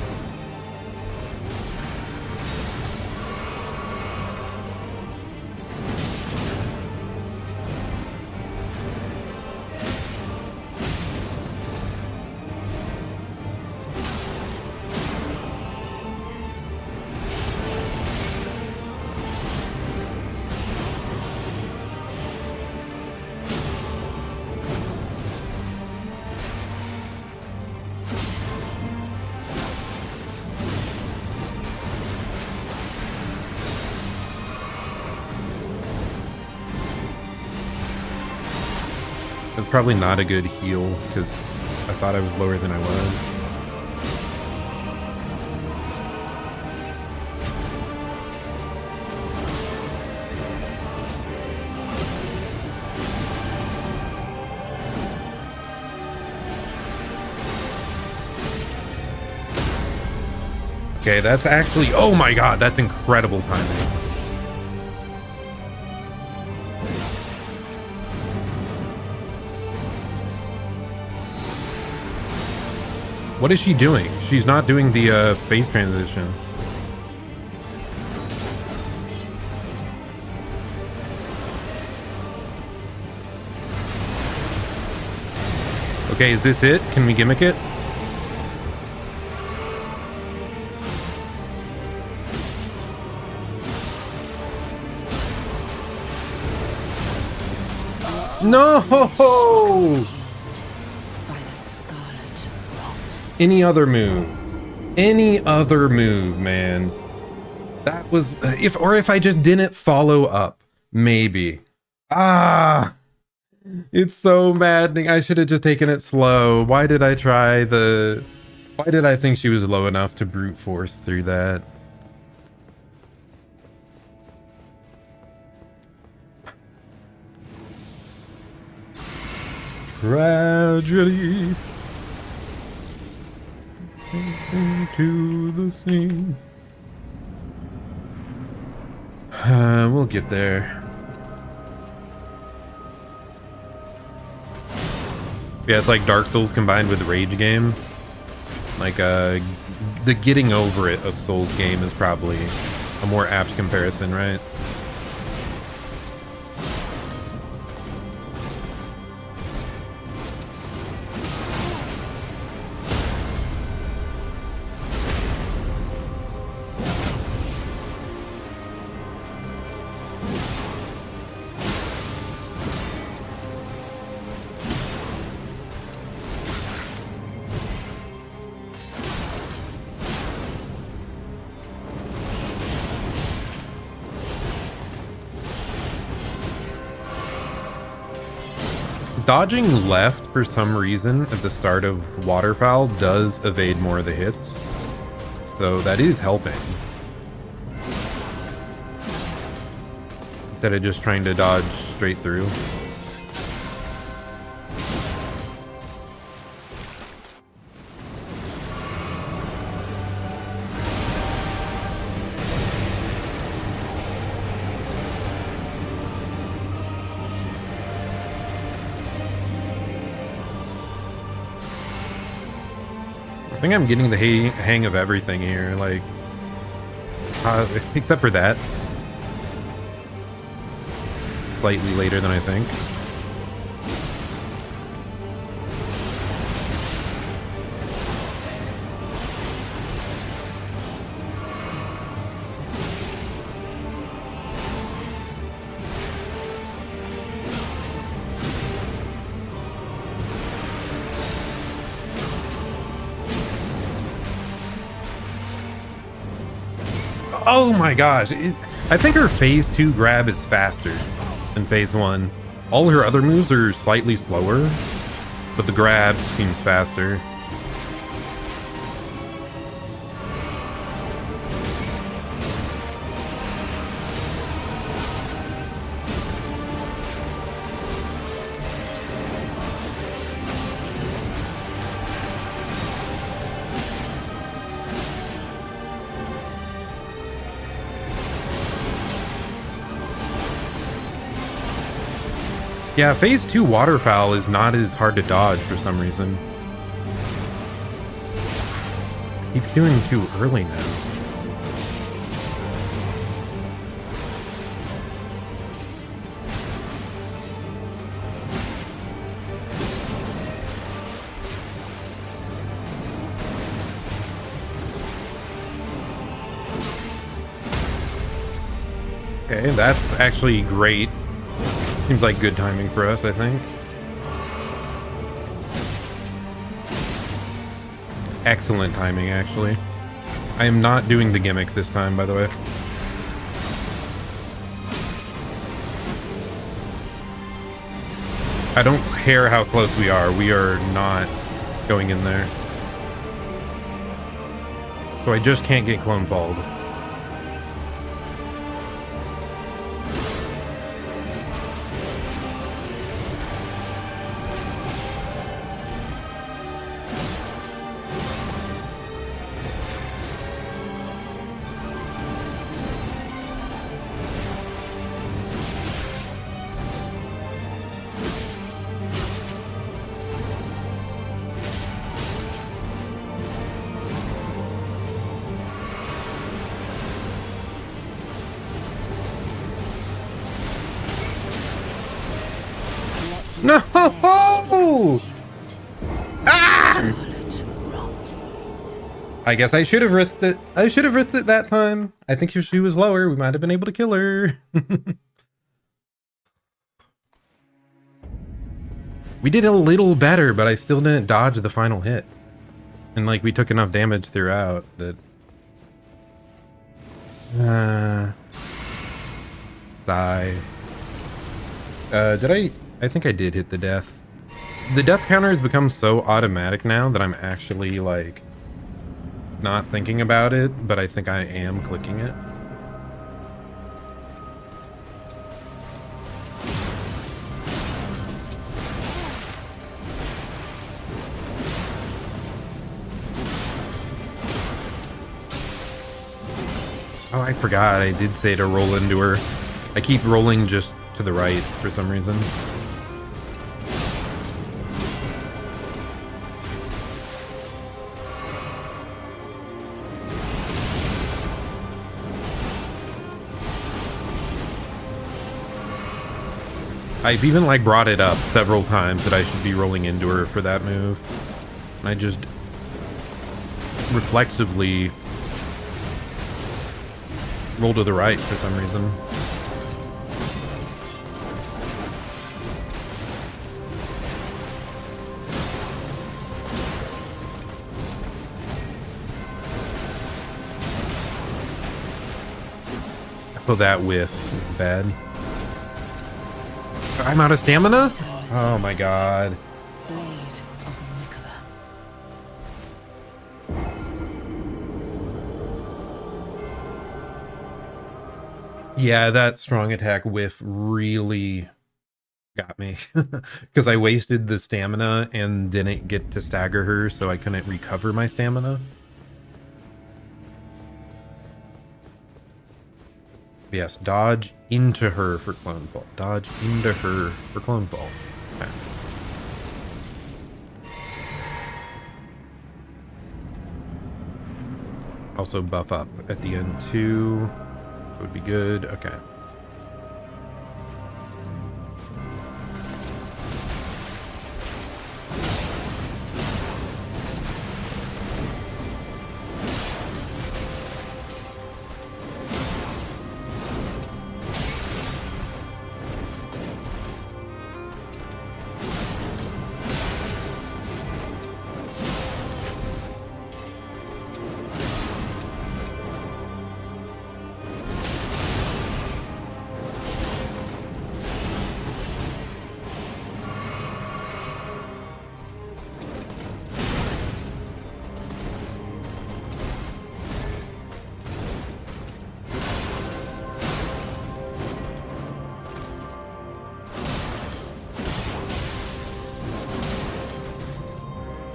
That's probably not a good heal, because I thought I was lower than I was. Okay, that's actually... Oh my god, that's incredible timing. What is she doing? She's not doing the face transition. Okay, is this it? Can we gimmick it? No! Any other move. Any other move, man. That was... If I just didn't follow up. Maybe. Ah! It's so maddening. I should have just taken it slow. Why did I try the... Why did I think she was low enough to brute force through that? Tragedy. Into the sea. We'll get there. Yeah, it's like Dark Souls combined with Rage game. Like, the getting over it of Souls game is probably a more apt comparison, right? Dodging left for some reason at the start of Waterfowl does evade more of the hits, so that is helping. Instead of just trying to dodge straight through. think I'm getting the hang of everything here, like, except for that. Slightly later than I think. Oh my gosh, I think her phase 2 grab is faster than phase 1. All her other moves are slightly slower, but the grab seems faster. Yeah, phase 2 waterfowl is not as hard to dodge for some reason. I keep doing too early now. Okay, that's actually great. Seems like good timing for us, I think. Excellent timing, actually. I am not doing the gimmick this time, by the way. I don't care how close we are not going in there. So I just can't get clone falled. No! Ah! I guess I should have risked it. I should have risked it that time. I think if she was lower, we might have been able to kill her. We did a little better, but I still didn't dodge the final hit. And like, we took enough damage throughout that... Die. I think I did hit the death. The death counter has become so automatic now that I'm actually, like, not thinking about it, but I think I am clicking it. Oh, I forgot. I did say to roll into her. I keep rolling just to the right for some reason. I've even like brought it up several times that I should be rolling into her for that move. And I just reflexively roll to the right for some reason. Oh, that whiff is bad. I'm out of stamina? Oh my god. Blade of Mikola. Yeah, that strong attack whiff really got me. Because I wasted the stamina and didn't get to stagger her, so I couldn't recover my stamina. Yes, dodge into her for clone fall. Dodge into her for clone fall. Okay. Also buff up at the end too. Would be good. Okay.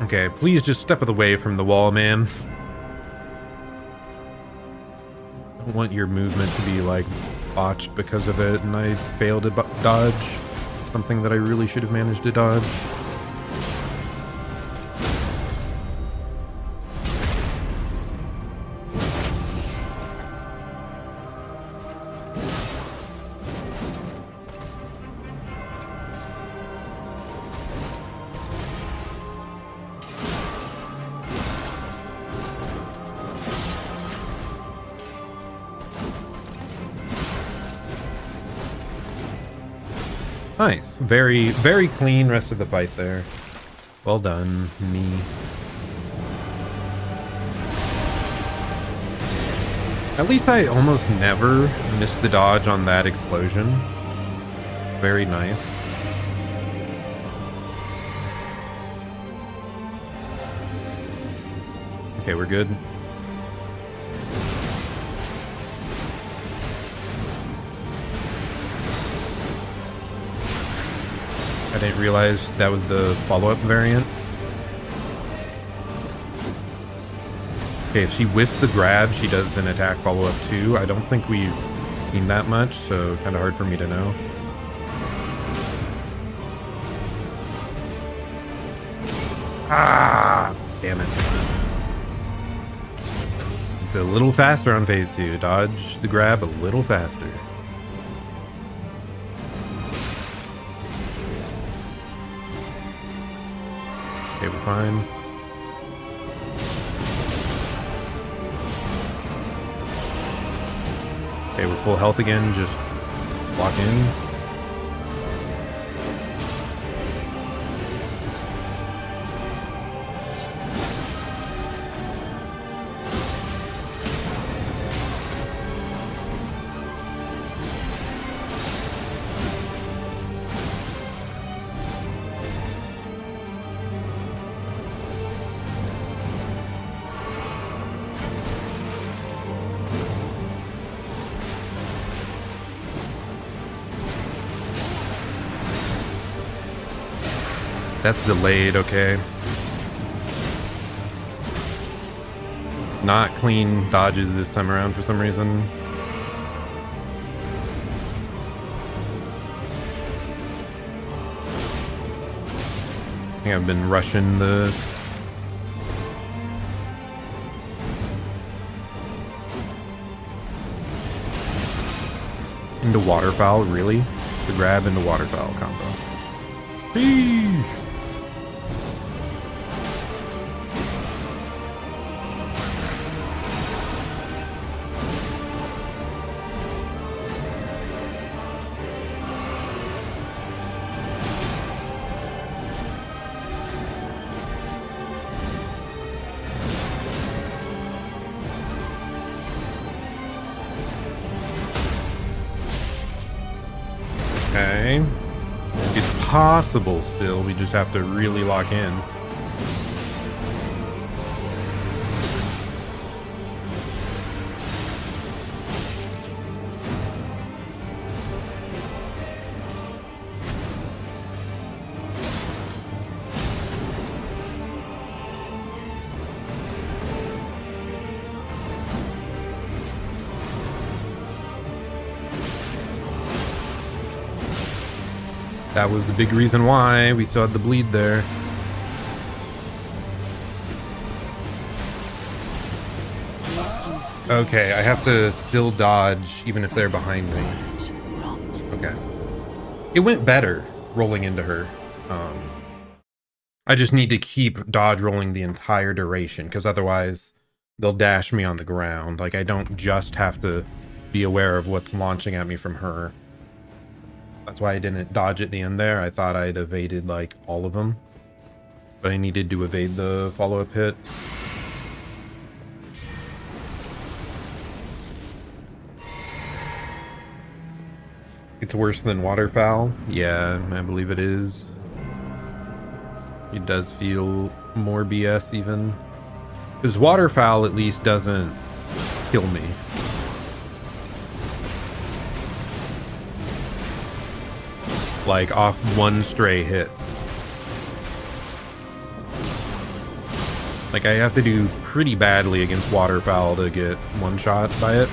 Okay, please just step away from the wall, man. I don't want your movement to be, like, botched because of it, and I failed to dodge something that I really should have managed to dodge. Nice. Very, very clean rest of the fight there. Well done, me. At least I almost never missed the dodge on that explosion. Very nice. Okay, we're good. I didn't realize that was the follow-up variant. Okay, if she whiffs the grab, she does an attack follow-up too. I don't think we've seen that much, so kind of hard for me to know. Ah, damn it. It's a little faster on phase 2. Dodge the grab a little faster. Okay, we're fine. Okay, we're full health again. Just lock in. That's delayed, okay. Not clean dodges this time around for some reason. I think I've been rushing the... into waterfowl, really? The grab into waterfowl combo. Sheesh. Okay. It's possible still, we just have to really lock in. That was the big reason why we still had the bleed there. Okay, I have to still dodge even if they're behind me. Okay. It went better rolling into her. I just need to keep dodge rolling the entire duration, because otherwise they'll dash me on the ground. Like, I don't just have to be aware of what's launching at me from her. That's why I didn't dodge at the end there. I thought I'd evaded, like, all of them. But I needed to evade the follow-up hit. It's worse than waterfowl. Yeah, I believe it is. It does feel more BS even. Because waterfowl at least doesn't kill me. Like, off one stray hit. Like, I have to do pretty badly against waterfowl to get one shot by it.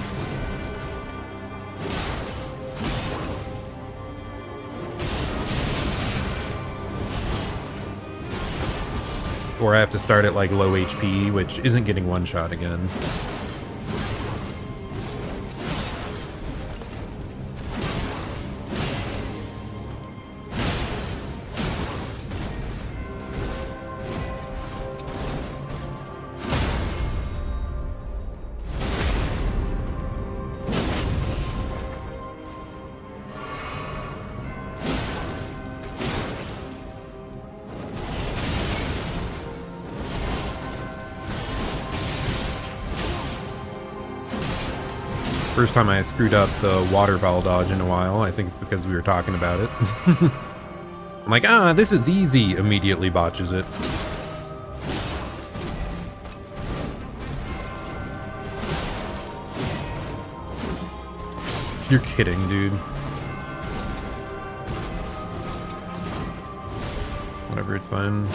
Or I have to start at like low HP, which isn't getting one shot again. First time I screwed up the waterfowl dodge in a while. I think it's because we were talking about it. I'm like, this is easy. Immediately botches it. You're kidding, dude. Whatever, it's fine.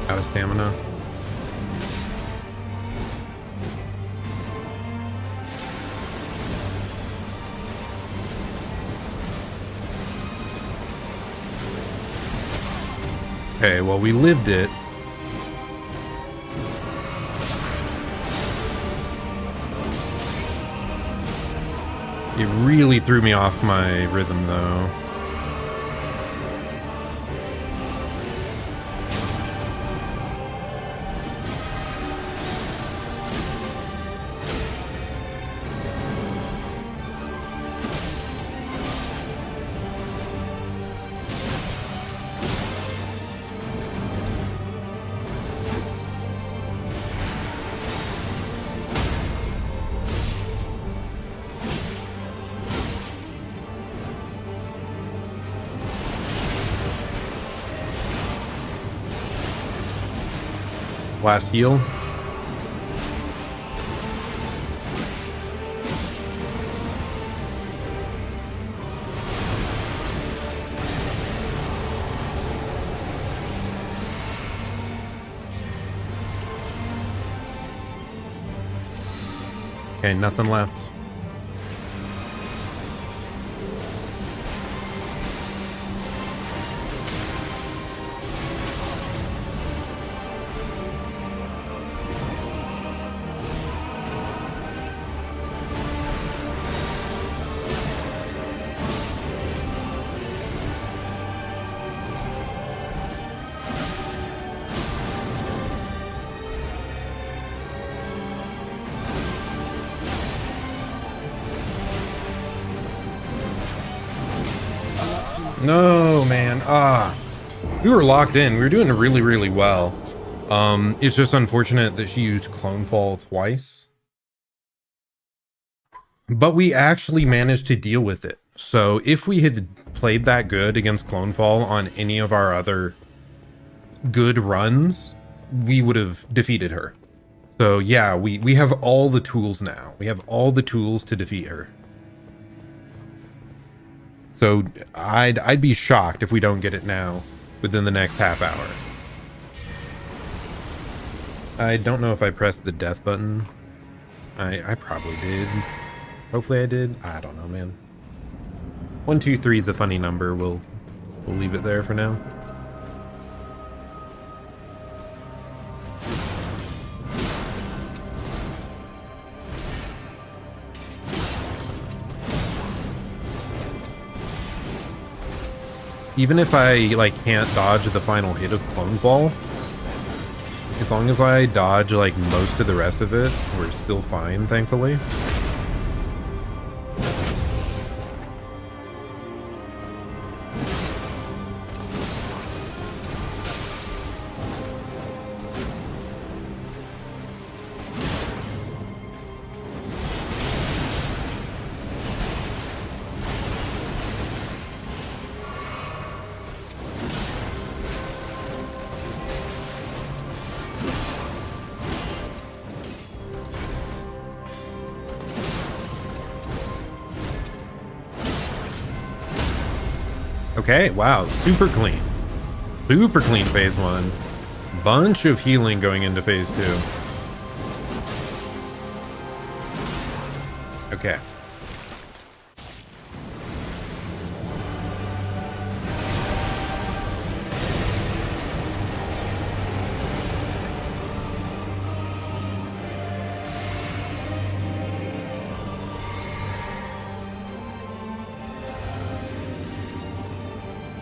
Out of stamina. Okay, well, we lived it. It really threw me off my rhythm, though. Last heal. Okay, nothing left. No, man. We were locked in. We were doing really, really well. It's just unfortunate that she used Clone Fall twice. But we actually managed to deal with it. So if we had played that good against Clone Fall on any of our other good runs, we would have defeated her. So yeah, we have all the tools now. We have all the tools to defeat her. So I'd be shocked if we don't get it now within the next half hour. I don't know if I pressed the death button. I probably did. Hopefully I did. I don't know, man. 1, 2, 3 is a funny number. We'll leave it there for now. Even if I like can't dodge the final hit of Clone Ball, as long as I dodge like most of the rest of it, we're still fine, thankfully. Okay, wow, super clean. Super clean phase 1. Bunch of healing going into phase 2. Okay.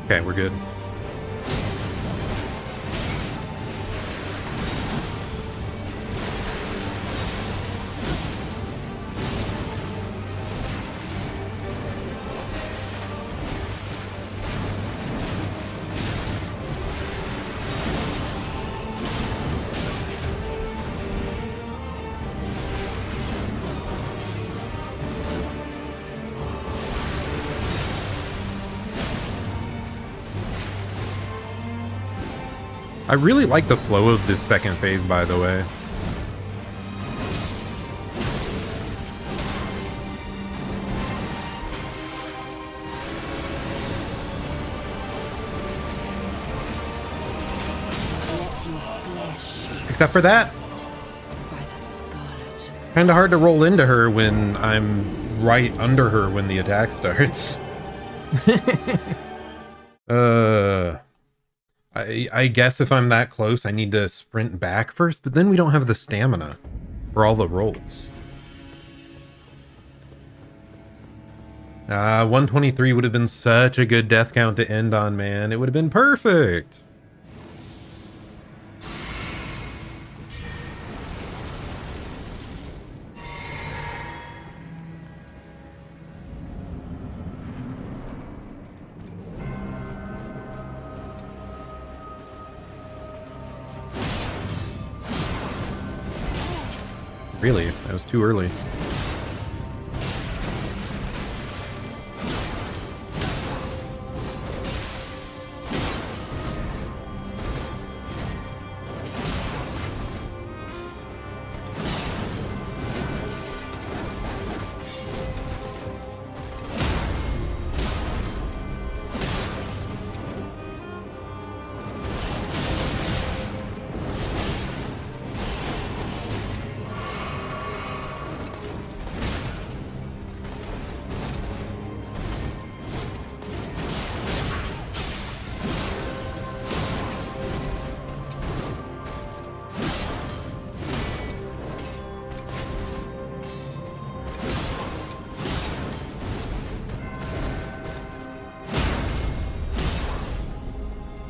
Okay, we're good. I really like the flow of this second phase, by the way. Except for that. Kind of hard to roll into her when I'm right under her when the attack starts. I guess if I'm that close, I need to sprint back first, but then we don't have the stamina for all the rolls. 123 would have been such a good death count to end on, man. It would have been perfect. Really? That was too early.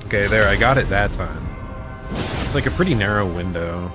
Okay, there, I got it that time. It's like a pretty narrow window.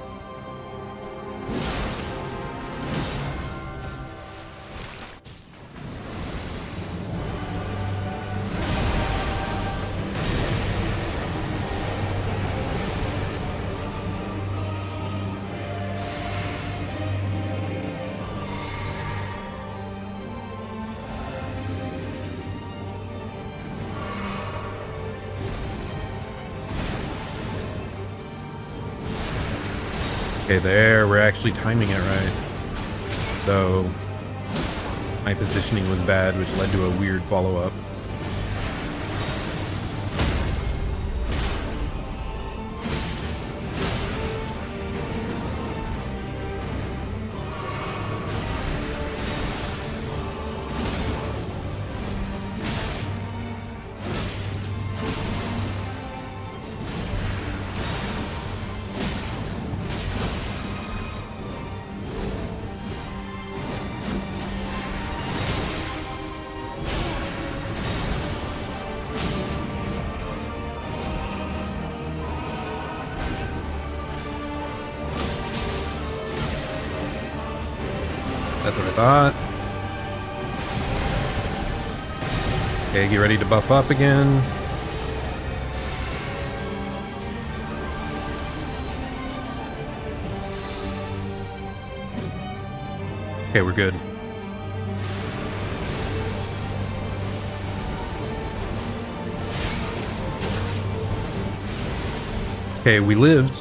Okay, there, we're actually timing it right. So, my positioning was bad, which led to a weird follow-up. That's what I thought. Okay, get ready to buff up again. Okay, we're good. Okay, we lived.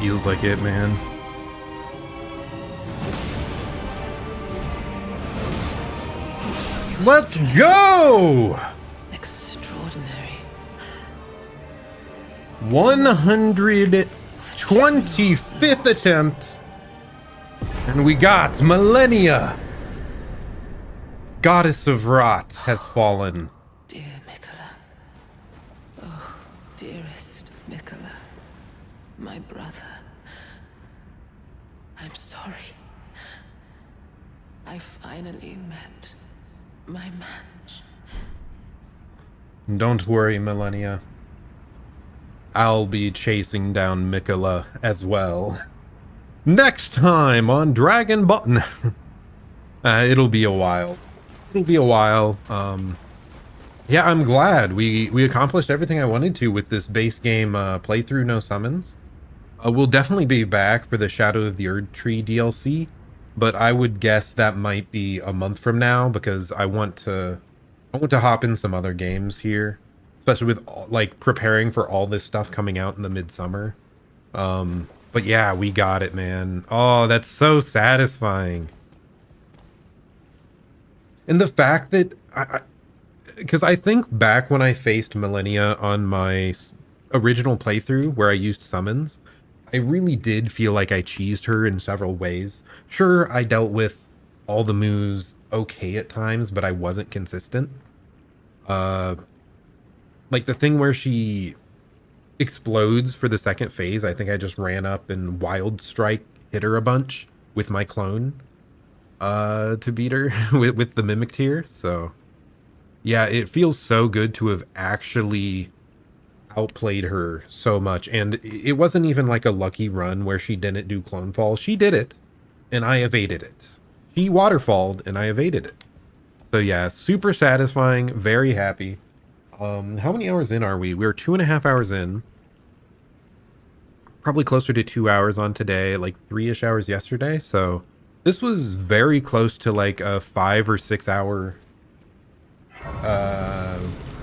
Feels like it, man. Let's go! Extraordinary. 125th attempt. And we got Malenia. Goddess of Rot has fallen. Dear Mikola. Oh, dearest Mikola. My brother. I'm sorry. I finally met my match. Don't worry, Malenia. I'll be chasing down Mikola as well. Next time on Dragon Ball. It'll be a while. It'll be a while. Yeah, I'm glad we accomplished everything I wanted to with this base game playthrough, no summons. We'll definitely be back for the Shadow of the Erd Tree DLC, but I would guess that might be a month from now because I want to hop in some other games here, especially with like preparing for all this stuff coming out in the midsummer. But yeah, we got it, man. Oh, that's so satisfying. And the fact that because I think back when I faced Malenia on my original playthrough where I used summons, I really did feel like I cheesed her in several ways. Sure, I dealt with all the moves okay at times, but I wasn't consistent. Like the thing where she explodes for the second phase, I think I just ran up and wild strike hit her a bunch with my clone to beat her with the mimic tier. So yeah, it feels so good to have actually outplayed her so much, and it wasn't even like a lucky run where she didn't do clone fall. She did it and I evaded it. She waterfalled and I evaded it. So yeah, super satisfying, very happy. How many hours in are we? We're 2.5 hours in, probably closer to 2 hours on today, like 3ish hours yesterday. So this was very close to like a 5 or 6 hour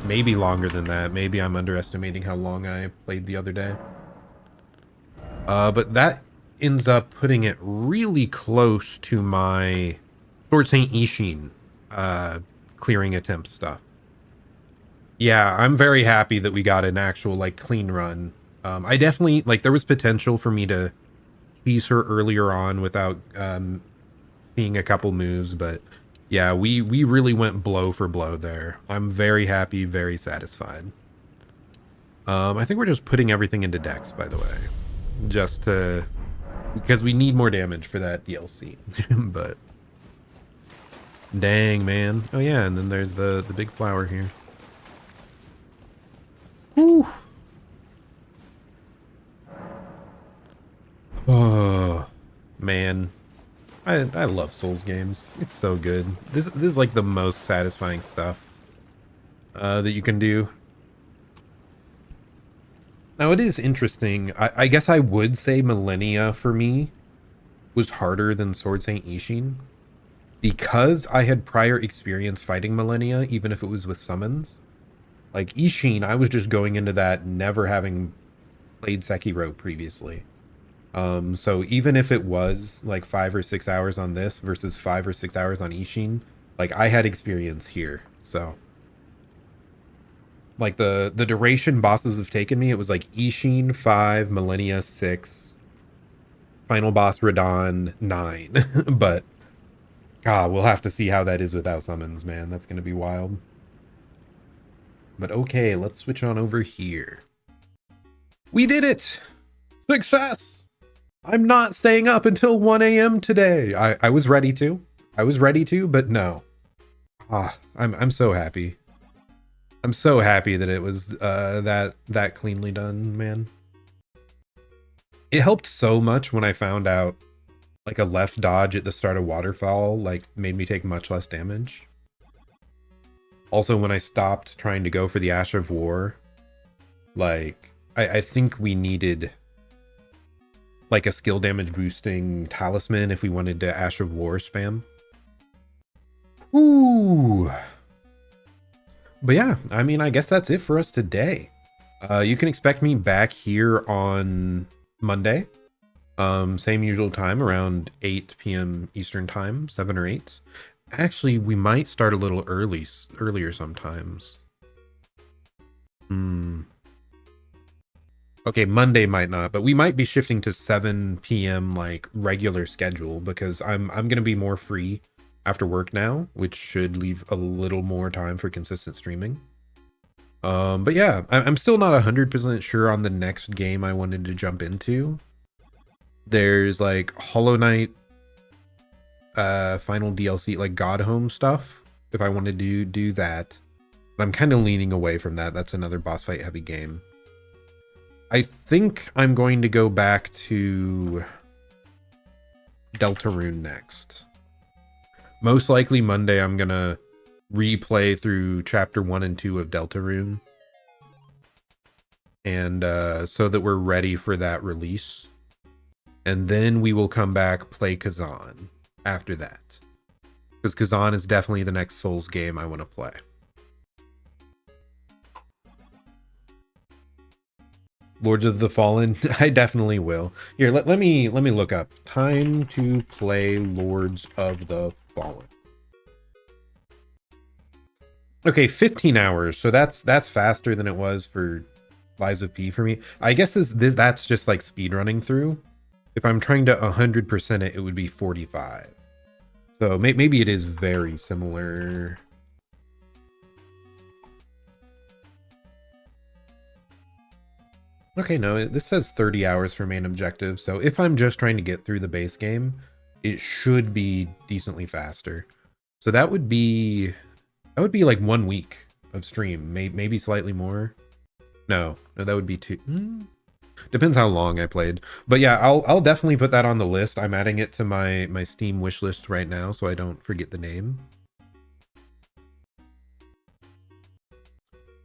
maybe longer than that. Maybe I'm underestimating how long I played the other day. But that ends up putting it really close to my Sword Saint Ishin clearing attempt stuff. Yeah, I'm very happy that we got an actual like clean run. I definitely like there was potential for me to tease her earlier on without seeing a couple moves, but yeah, we really went blow for blow there. I'm very happy, very satisfied. I think we're just putting everything into Dex, by the way, just to because we need more damage for that DLC. But dang, man. Oh yeah, and then there's the big flower here. Whew. Oh, man. I love Souls games. It's so good. This is like the most satisfying stuff that you can do. Now, it is interesting. I guess I would say Malenia for me was harder than Sword Saint Ishin because I had prior experience fighting Malenia, even if it was with summons. Like Ishin, I was just going into that never having played Sekiro previously. So even if it was like 5 or 6 hours on this versus 5 or 6 hours on Ishin, like I had experience here. So like the duration bosses have taken me, it was like Ishin 5, Malenia 6, final boss Radon 9. But we'll have to see how that is without summons, man. That's gonna be wild. But okay, let's switch on over here. We did it! Success! I'm not staying up until 1 a.m. today. I was ready to. I was ready to, but no. I'm so happy. I'm so happy that it was that cleanly done, man. It helped so much when I found out like a left dodge at the start of Waterfall like made me take much less damage. Also, when I stopped trying to go for the Ash of War, like I think we needed like a skill damage boosting talisman if we wanted to Ash of War spam. Ooh. But yeah, I mean, I guess that's it for us today. You can expect me back here on Monday. Same usual time, around 8 p.m. Eastern time, 7 or 8. Actually, we might start a little earlier sometimes. Okay, Monday might not, but we might be shifting to 7 p.m. like regular schedule because I'm gonna be more free after work now, which should leave a little more time for consistent streaming. But yeah, I'm still not 100% sure on the next game I wanted to jump into. There's like Hollow Knight, final DLC, like God Home stuff. If I wanted to do that, but I'm kind of leaning away from that. That's another boss fight heavy game. I think I'm going to go back to Deltarune next. Most likely Monday I'm gonna replay through chapter 1 and 2 of Deltarune. And so that we're ready for that release. And then we will come back, play Kazan after that. Because Kazan is definitely the next Souls game I want to play. Lords of the Fallen, I definitely will. Here, let me look up. Time to play Lords of the Fallen. Okay, 15 hours. So that's faster than it was for Lies of P for me. I guess that's just like speed running through. If I'm trying to 100% it, it would be 45. So maybe it is very similar. Okay, no, this says 30 hours for main objective. So if I'm just trying to get through the base game, it should be decently faster. So that would be like 1 week of stream, maybe slightly more. No, that would be 2. Depends how long I played. But yeah, I'll definitely put that on the list. I'm adding it to my Steam wish list right now so I don't forget the name.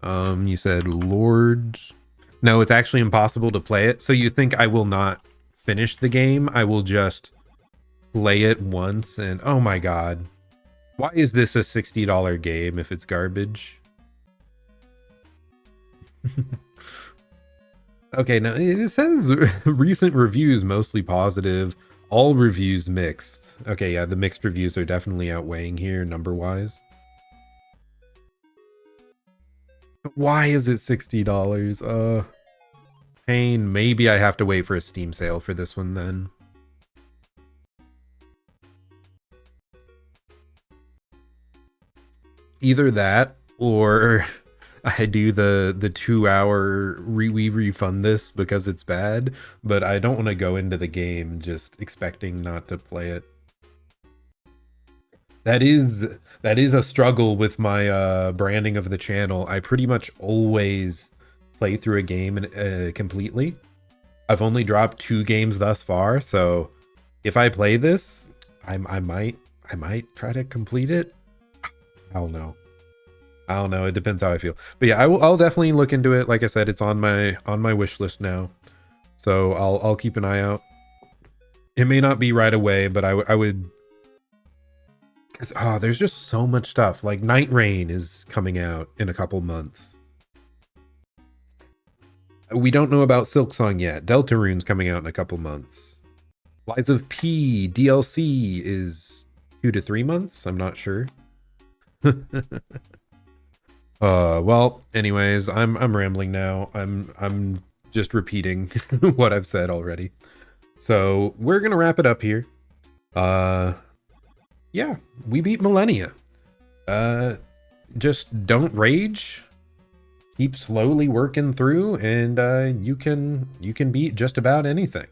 You said Lords. No, it's actually impossible to play it. So you think I will not finish the game? I will just play it once and oh my god. Why is this a $60 game if it's garbage? Okay, now it says recent reviews mostly positive, all reviews mixed. Okay, yeah, the mixed reviews are definitely outweighing here number-wise. Why is it $60? Pain. Maybe I have to wait for a Steam sale for this one then. Either that or I do the 2 hour we refund this because it's bad, but I don't want to go into the game just expecting not to play it. That is a struggle with my branding of the channel. I pretty much always play through a game completely. I've only dropped 2 games thus far, so if I play this, I might try to complete it. I don't know. It depends how I feel. But yeah, I'll definitely look into it. Like I said, it's on my wish list now. So I'll keep an eye out. It may not be right away, but I would, because there's just so much stuff. Like Night Rain is coming out in a couple months. We don't know about Silksong yet. Deltarune's coming out in a couple months. Lies of P DLC is 2 to 3 months. I'm not sure. Well, anyways, I'm rambling now. I'm just repeating what I've said already. So we're gonna wrap it up here. Yeah, we beat Malenia. Just don't rage. Keep slowly working through, and you can beat just about anything.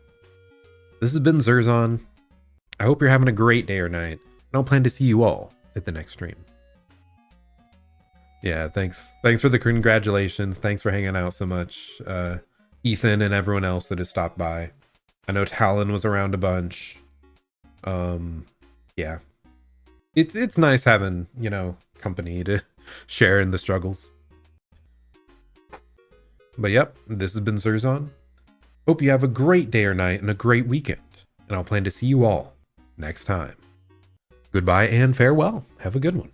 This has been Zerzon. I hope you're having a great day or night, and I'll plan to see you all at the next stream. Yeah, thanks for the congratulations. Thanks for hanging out so much, Ethan and everyone else that has stopped by. I know Talon was around a bunch. Yeah, it's nice having, you know, company to share in the struggles. But yep, this has been Zerzon. Hope you have a great day or night and a great weekend, and I'll plan to see you all next time. Goodbye and farewell. Have a good one.